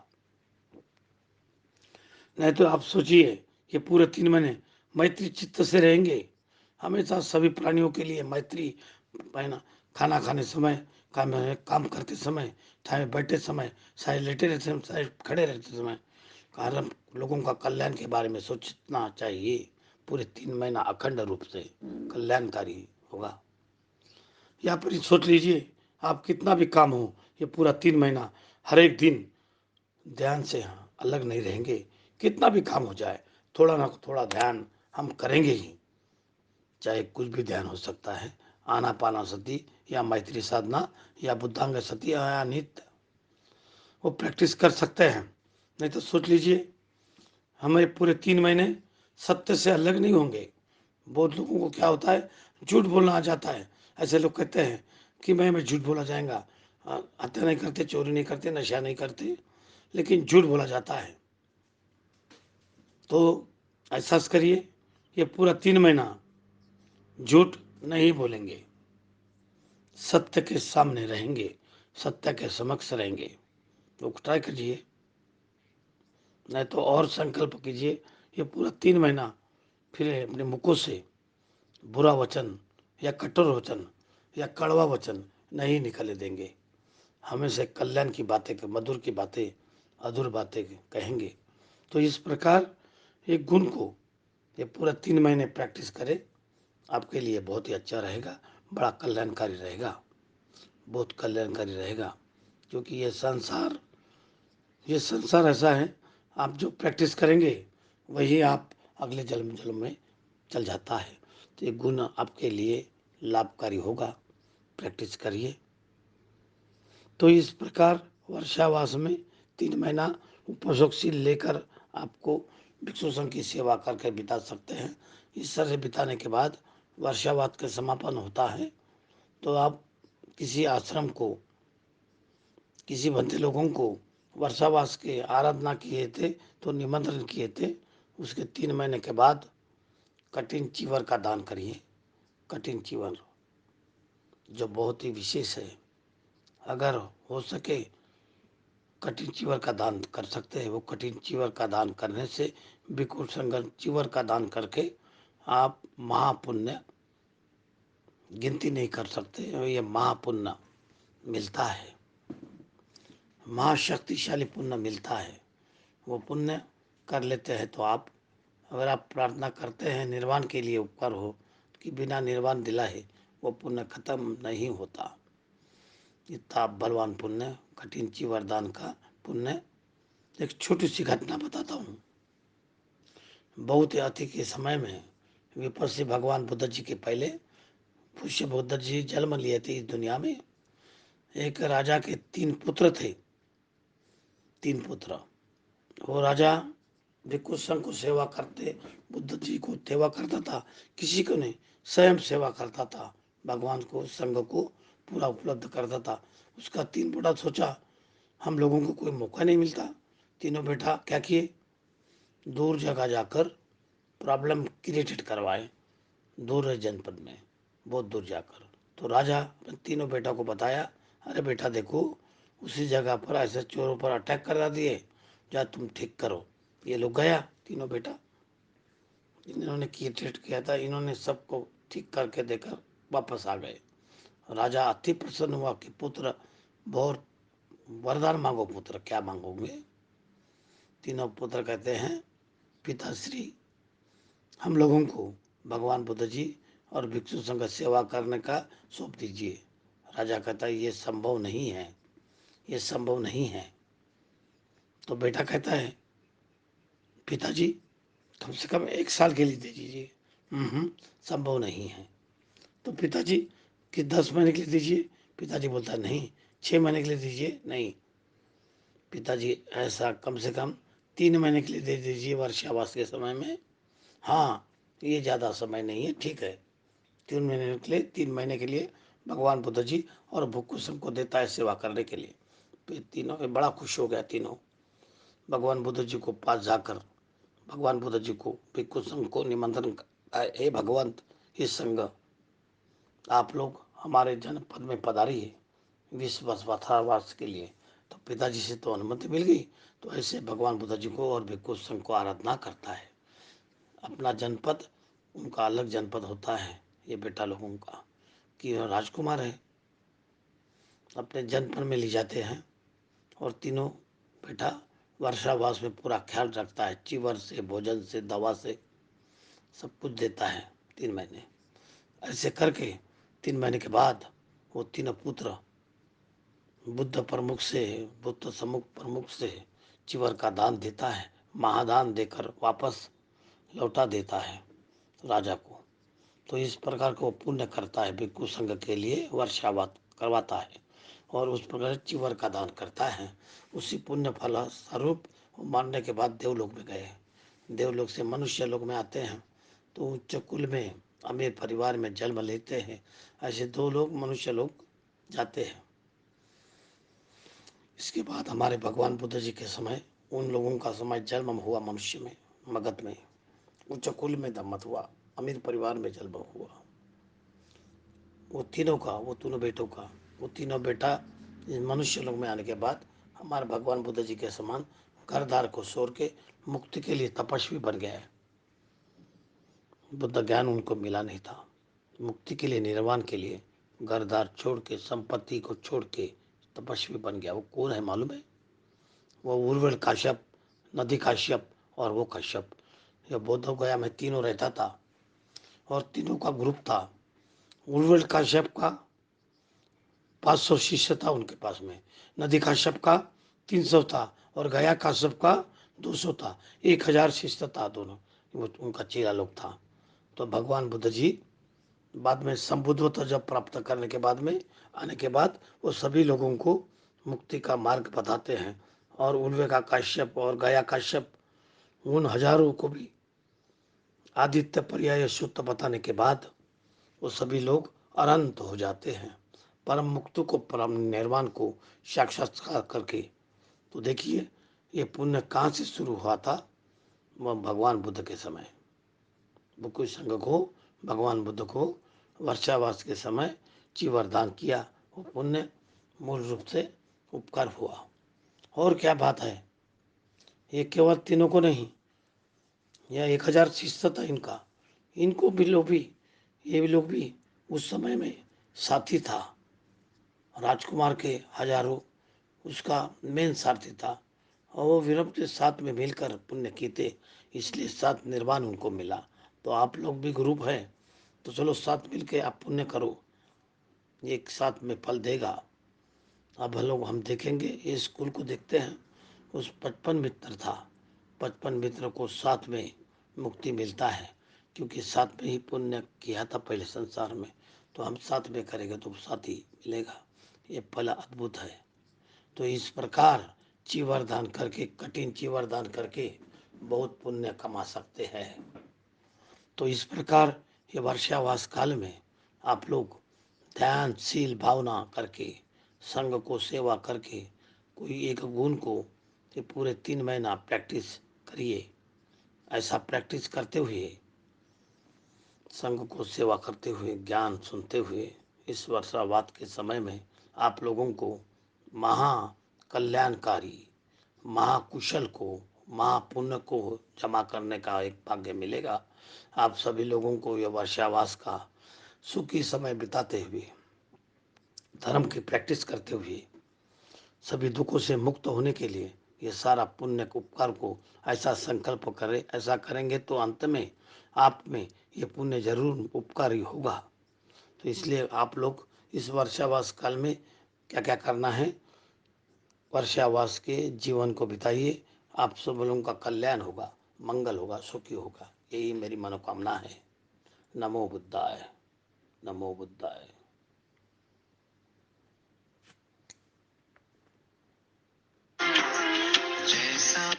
A: नहीं तो आप सोचिए, ये पूरे 3 महीने मैत्री चित्त से रहेंगे, हमेशा सभी प्राणियों के लिए मैत्री पहना। खाना खाने समय, काम करते समय, चाहे बैठे समय, चाहे लेटे रहते समय, चाहे खड़े रहते समय, कारण लोगों का कल्याण के बारे में सोचना चाहिए। पूरे 3 महीना अखंड रूप से कल्याणकारी होगा। या फिर सोच लीजिए, आप कितना भी काम हो, ये पूरा 3 महीना हर एक दिन ध्यान से अलग नहीं रहेंगे। कितना भी काम हो जाए, थोड़ा ना थोड़ा ध्यान हम करेंगे ही, चाहे कुछ भी ध्यान हो सकता है। आनापाना सती या मैत्री साधना या बुद्धांग सती या नित्य, वो प्रैक्टिस कर सकते हैं। नहीं तो सोच लीजिए, हमें पूरे 3 महीने सत्य से अलग नहीं होंगे। बहुत लोगों को क्या होता है, झूठ बोलना आ जाता है। ऐसे लोग कहते हैं कि मैं झूठ बोला जाएगा, हत्या नहीं करते, चोरी नहीं करते, नशा नहीं करते, लेकिन झूठ बोला जाता है। तो एहसास करिए, ये पूरा 3 महीना झूठ नहीं बोलेंगे, सत्य के सामने रहेंगे, सत्य के समक्ष रहेंगे। तो ट्राई कीजिए। नहीं तो और संकल्प कीजिए, ये पूरा 3 महीना फिर अपने मुखों से बुरा वचन या कठोर वचन या कड़वा वचन नहीं निकले देंगे। हमेशा कल्याण की बातें, मधुर की बातें, अधूर बातें कहेंगे। तो इस प्रकार एक गुण को ये पूरा 3 महीने प्रैक्टिस करें, आपके लिए बहुत ही अच्छा रहेगा, बड़ा कल्याणकारी रहेगा, बहुत कल्याणकारी रहेगा। क्योंकि ये संसार ऐसा है, आप जो प्रैक्टिस करेंगे वही आप अगले जन्म में चल जाता है। तो ये गुण आपके लिए लाभकारी होगा, प्रैक्टिस करिए। तो इस प्रकार वर्षावास में 3 महीना उपसुखशील लेकर आपको भिक्षु संघ की सेवा करके बिता सकते हैं। इस तरह बिताने के बाद वर्षावास का समापन होता है, तो आप किसी आश्रम को, किसी भंते लोगों को वर्षावास के आराधना किए थे तो निमंत्रण किए थे, उसके 3 महीने के बाद कठिन चीवर का दान करिए। कठिन चीवर जो बहुत ही विशेष है, अगर हो सके कठिन चीवर का दान कर सकते हैं। वो कठिन चीवर का दान करने से, बिल्कुल संगत चीवर का दान करके आप महापुण्य गिनती नहीं कर सकते, ये महापुण्य मिलता है, महाशक्तिशाली पुण्य मिलता है। वो पुण्य कर लेते हैं तो आप, अगर आप प्रार्थना करते हैं निर्वाण के लिए उपकार हो कि बिना निर्वाण दिलाए वो पुण्य खत्म नहीं होता। इतना बलवान पुण्य, कठिन ची वरदान का पुण्य। एक छोटी सी घटना बताता हूँ। बहुत अति के समय में विपस्सी भगवान बुद्ध जी के पहले पुष्य बुद्ध जी जन्म लिए थे इस दुनिया में। एक राजा के 3 पुत्र थे, 3 पुत्र। वो राजा भिक्षु संघ को सेवा करते, बुद्ध जी को सेवा करता था, किसी को नहीं, स्वयं सेवा करता था, भगवान को संघ को पूरा उपलब्ध करता था। उसका 3 बेटा सोचा हम लोगों को कोई मौका नहीं मिलता। तीनों बेटा क्या किए, दूर जगह जाकर प्रॉब्लम क्रिएटेड करवाए, दूर जनपद में, बहुत दूर जाकर। तो राजा अपने तीनों बेटा को बताया, अरे बेटा देखो उसी जगह पर ऐसे चोरों पर अटैक करा दिए, जा तुम ठीक करो। ये लोग गया, तीनों बेटा, इन्होंने क्रिएट किया था, इन्होंने सबको ठीक करके देकर वापस आ गए। राजा अति प्रसन्न हुआ कि पुत्र, बहुत वरदान मांगो पुत्र, क्या मांगोगे। तीनों पुत्र कहते हैं पिताश्री, हम लोगों को भगवान बुद्ध जी और भिक्षु संघ सेवा करने का सौंप दीजिए। राजा कहता है ये संभव नहीं है, ये संभव नहीं है। तो बेटा कहता है पिताजी कम से कम 1 साल के लिए दे दीजिए। संभव नहीं है। तो पिताजी कि 10 महीने के लिए दीजिए। पिताजी बोलता है नहीं, 6 महीने के लिए दीजिए। नहीं पिताजी, ऐसा कम से कम 3 महीने के लिए दे दीजिए वर्षावास के समय में। हाँ ये ज़्यादा समय नहीं है, ठीक है। 3 महीने के लिए भगवान बुद्ध जी और भिक्षु संघ को देता है सेवा करने के लिए। तो तीनों बड़ा खुश हो गया। तीनों भगवान बुद्ध जी को पास जाकर भगवान बुद्ध जी को भिक्षु संघ को निमंत्रण, हे भगवंत, इस संघ आप लोग हमारे जनपद में पधारिए 20 वर्ष वास के लिए। तो पिताजी से तो अनुमति मिल गई। तो ऐसे भगवान बुद्ध जी को और भिक्षु संघ को आराधना करता है। अपना जनपद, उनका अलग जनपद होता है ये बेटा लोगों का, कि राजकुमार है, अपने जनपद में ले जाते हैं। और तीनों बेटा वर्षावास में पूरा ख्याल रखता है, चीवर से, भोजन से, दवा से, सब कुछ देता है 3 महीने। ऐसे करके 3 महीने के बाद वो तीनों पुत्र बुद्ध प्रमुख से, बुद्ध सम्मुख प्रमुख से चिवर का दान देता है, महादान देकर वापस लौटा देता है राजा को। तो इस प्रकार को पुण्य करता है, भिक्षु संघ के लिए वर्षावात करवाता है और उस प्रकार चिवर का दान करता है। उसी पुण्य फल स्वरूप मारने के बाद देवलोक में गए। देवलोक से मनुष्य लोक में आते हैं तो उच्च कुल में अमीर परिवार में जन्म लेते हैं। ऐसे 2 लोग मनुष्य लोग जाते हैं। इसके बाद हमारे भगवान बुद्ध जी के समय उन लोगों का समय जन्म हुआ मनुष्य में, मगध में, उच्च कुल में दम्मत हुआ, अमीर परिवार में जन्म हुआ। वो तीनों बेटों का, वो तीनों बेटा इस मनुष्य लोक में आने के बाद हमारे भगवान बुद्ध जी के समान घरदार को छोड़ के मुक्ति के लिए तपस्वी बन गया है। बुद्ध ज्ञान उनको मिला नहीं था। मुक्ति के लिए, निर्वाण के लिए घरदार छोड़ के, संपत्ति को छोड़ के तपस्वी बन गया। वो कौन है मालूम है? वो उर्वल काश्यप, नदी काश्यप और वो काश्यप। ये बोध गया में तीनों रहता था और तीनों का ग्रुप था। उर्वल काश्यप का 500 शिष्य था उनके पास में, नदी काश्यप का 300 था और गया काश्यप का 200 था। 1000 शिष्य था दोनों, वो उनका चेला लोग था। तो भगवान बुद्ध जी बाद में संबुद्धत्व जब प्राप्त करने के बाद में आने के बाद वो सभी लोगों को मुक्ति का मार्ग बताते हैं। और उल्वे का काश्यप और गया काश्यप उन हजारों को भी आदित्य पर्याय सूत्र बताने के बाद वो सभी लोग अनंत हो जाते हैं, परम मुक्ति को, परम निर्वाण को साक्षात्कार करके। तो देखिए ये पुण्य कहाँ से शुरू हुआ था? वह भगवान बुद्ध के समय। भिक्षु संघ को भगवान बुद्ध को वर्षावास के समय चीवरदान किया, वो पुण्य मूल रूप से उपकार हुआ। और क्या बात है, ये केवल तीनों को नहीं, यह 1000 शिष्य था इनका, इनको भी लोग भी, ये भी लोग भी उस समय में साथी था राजकुमार के, हजारों उसका मेन सारथी था। और वो विरम के साथ में मिलकर पुण्य किए थे, इसलिए साथ निर्वाण उनको मिला। तो आप लोग भी ग्रुप है, तो चलो साथ मिल के आप पुण्य करो, एक साथ में फल देगा। अब हम लोग हम देखेंगे, ये स्कूल को देखते हैं। उस 55 मित्र था, 55 मित्र को साथ में मुक्ति मिलता है, क्योंकि साथ में ही पुण्य किया था पहले संसार में। तो हम साथ में करेंगे तो साथ ही मिलेगा। ये फल अद्भुत है। तो इस प्रकार चीवर दान करके, कठिन चीवर दान करके बहुत पुण्य कमा सकते हैं। तो इस प्रकार ये वर्षावास काल में आप लोग ध्यानशील भावना करके, संघ को सेवा करके, कोई एक गुण को ये पूरे 3 महीना प्रैक्टिस करिए। ऐसा प्रैक्टिस करते हुए, संघ को सेवा करते हुए, ज्ञान सुनते हुए, इस वर्षावात के समय में आप लोगों को महा कल्याणकारी, महाकुशल को, महापुण्य को जमा करने का एक भाग्य मिलेगा। आप सभी लोगों को यह वर्षावास का सुखी समय बिताते हुए, धर्म की प्रैक्टिस करते हुए, सभी दुखों से मुक्त होने के लिए ये सारा पुण्य उपकार को ऐसा संकल्प करें। ऐसा करेंगे तो अंत में आप में ये पुण्य जरूर उपकारी होगा। तो इसलिए आप लोग इस वर्षावास काल में क्या क्या करना है, वर्षावास के जीवन को बिताइए। आप सब लोगों का कल्याण होगा, मंगल होगा, सुखी होगा, यही मेरी मनोकामना है। नमो बुद्धाय, नमो बुद्धाय।
B: जैसा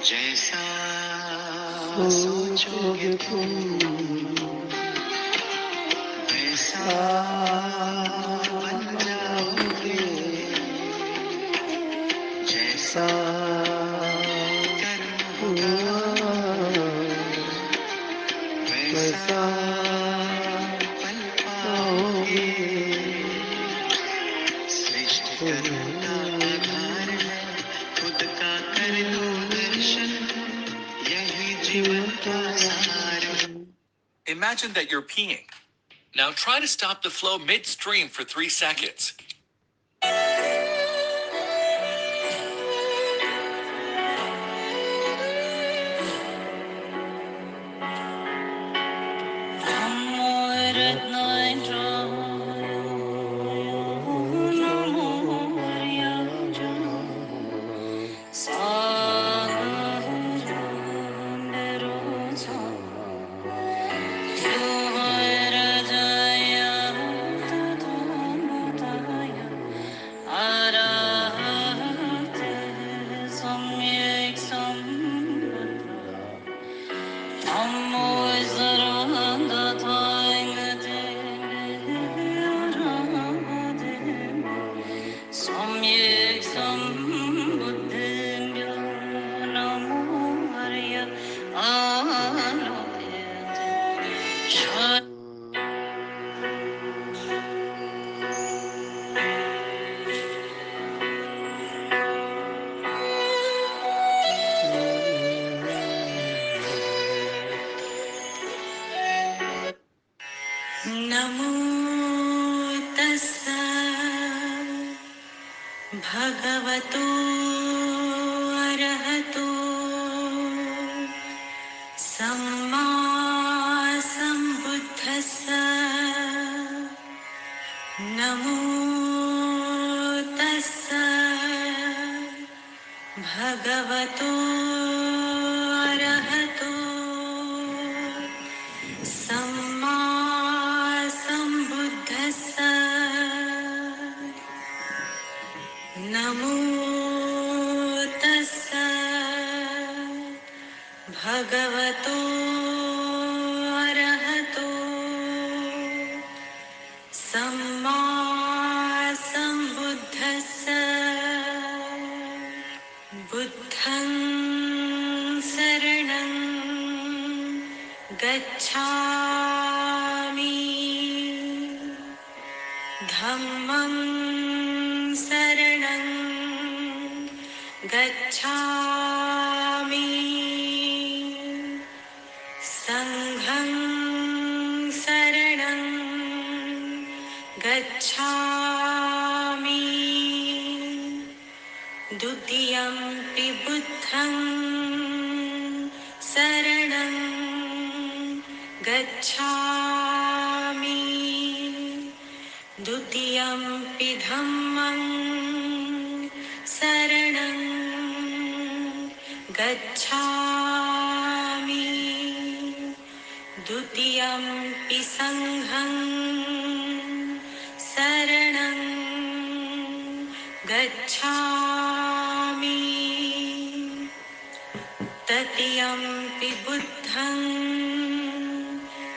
B: जैसा सोचोगे तुम वैसा बन जाओगे, जैसा कर्म होगा वैसा फल पाओगे। सृष्टिकर्ता आधार है, खुद का कर लो दर्शन, यही जीवन का सार है।
C: Imagine that you're peeing. Now try to stop the flow midstream for 3 seconds.
B: नमो तस्सा भगवतो अरहतो सम्मा सम्बुद्धस्सा। नमो तस्सा भगवतो अरहतो सम्मा सम्बुद्धस्सा। नमो तस्सा भगवतो अरहतो सम्मा सम्बुद्धस्सा। बुद्धं शरणं गच्छामि, धम्मं शरणं गच्छामि, संघं शरणं गच्छामि। तृतीयम्पि बुद्धं शरणं गच्छामि द्वितीयम्पि धम्मं शरणं गच्छामि द्वितीयम्पि संघं शरणं गच्छामि तृतीयम्पि बुद्धं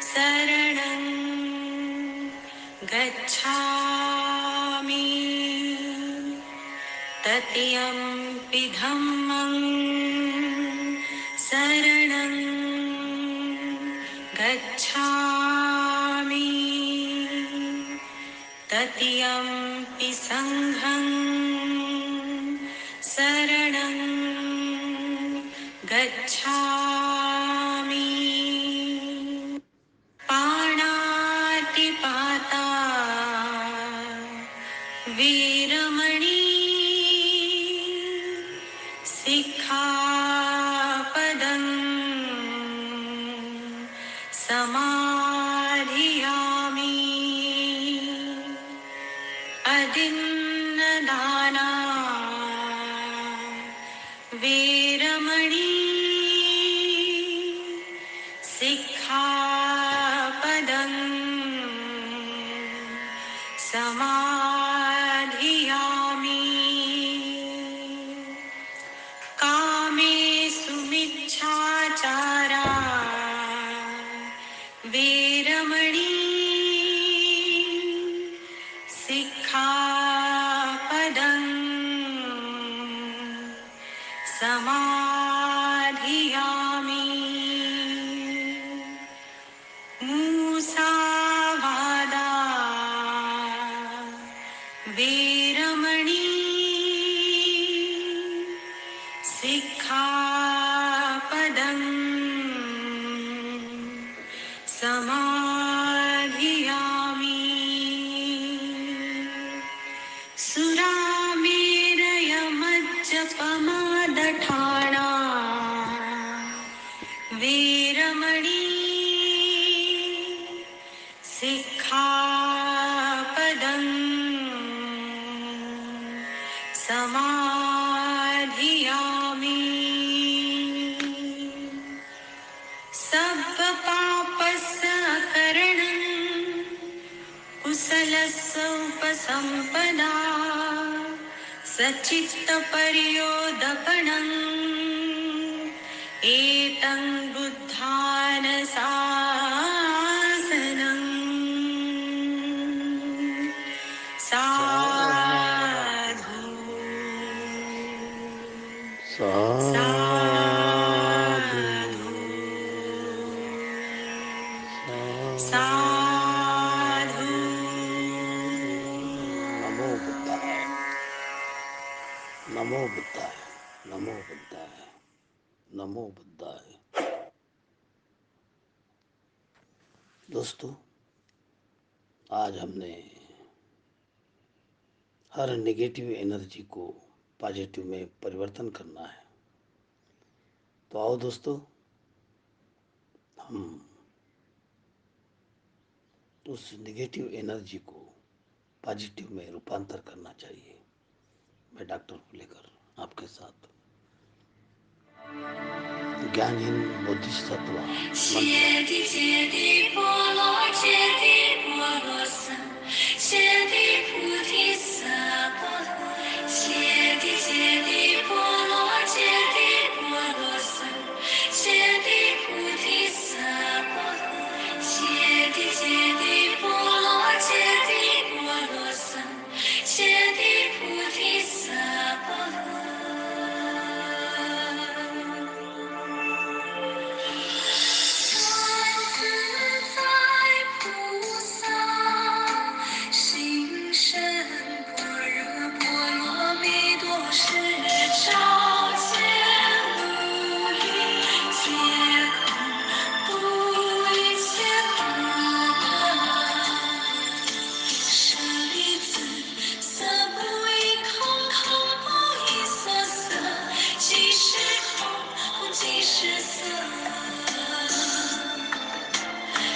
B: शरणं गच्छामि तृतीयम्पि धम्मं शरणं गच्छामि तृतीयम्पि संघं शरणं गच्छामि पाणातिपाता वीरमणि सिक्खापदं समाधियामि अदिन्नदाना वीरमणि सिक्खापदं समाधियामि कामेषु मिच्छाचारा वीरमणि सिक्खापदं समाधियामि मूसावादा वीरमणि सिक्खापदं समाधियामि सुरामेरयमज्जपमादठाणा वीरमणि सिक्खापदं समाधियामि सब्बपापस्सकरणं कुशलस्य उपसम्पदा सच्चित्तपर्योदपणम् एतं बुद्धानशासनम् साधु
A: साधु
B: साधु
A: नमो बुद्धाय नमो बुद्धाय नमो बुद्धाय नमो बुद्धाय। दोस्तों, आज हमने हर नेगेटिव एनर्जी को पॉजिटिव में परिवर्तन करना है। तो आओ दोस्तों, हम उस नेगेटिव एनर्जी को पॉजिटिव में रूपांतर करना चाहिए। मैं डॉक्टर को लेकर आपके साथ ज्ञानहीन बोधिसत्व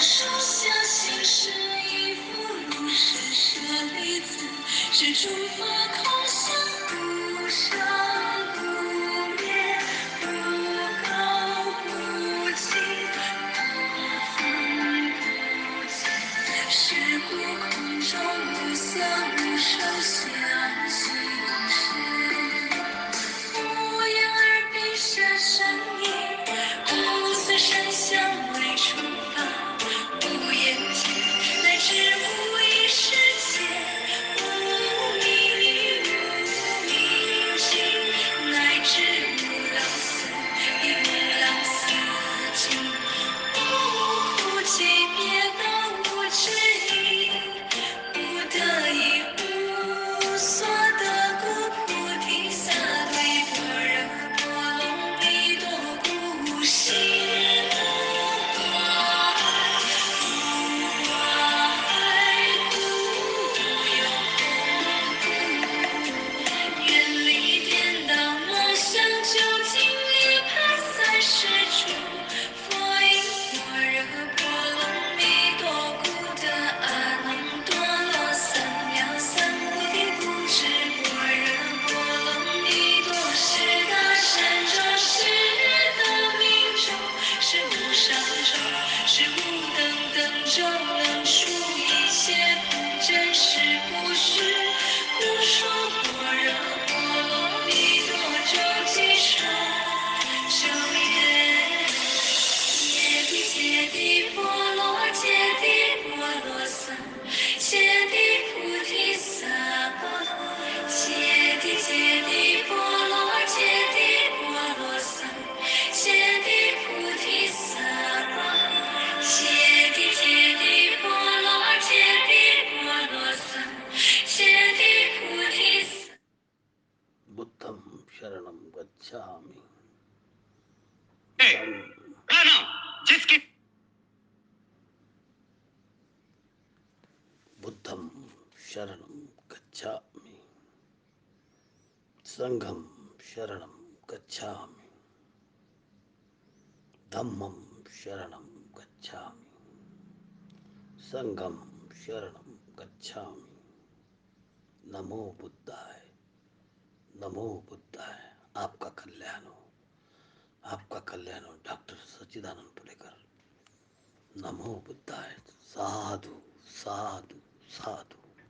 B: 手相信是一幅如是舍利子，是诸法空相，不生不灭，不垢不净，不增不减。是故空中无色无受想行识。无眼耳鼻舌身意，无色声香味触法，无眼界，乃至无意识界，无明亦无明尽，乃至无量思亦无量思尽，无苦集灭道无智意，无得已无所得故，菩提萨埵般若波罗蜜多故，心无挂碍，无挂碍故，无有恐怖，远离颠倒梦想，究竟涅槃三世处。佛音般若波罗蜜多故，得阿耨多罗三藐三菩提，不知般若波罗蜜多是大善咒，是大明咒，是无上咒，是无等等咒，能除一切苦真实不虚。故说般若波罗蜜多咒即说，咒曰：揭谛揭谛波罗揭谛波罗僧，揭谛菩提萨婆诃。揭谛揭谛波罗揭谛波罗僧，揭谛菩提萨婆诃。揭谛揭谛波罗揭谛波罗僧，揭谛菩提萨。
A: बुद्धं शरणं गच्छामि
C: गाना जिसकी
A: बुद्धं शरणं गच्छामि संघं शरणं गच्छामि धम्मं शरणं गच्छामि संघं शरणं गच्छामि नमो बुद्धाय नमो बुद्धाय। आपका कल्याण हो, आपका कल्याण हो डॉक्टर सच्चिदानंद पुलेकर। नमो बुद्धाय। साधु साधु साधु।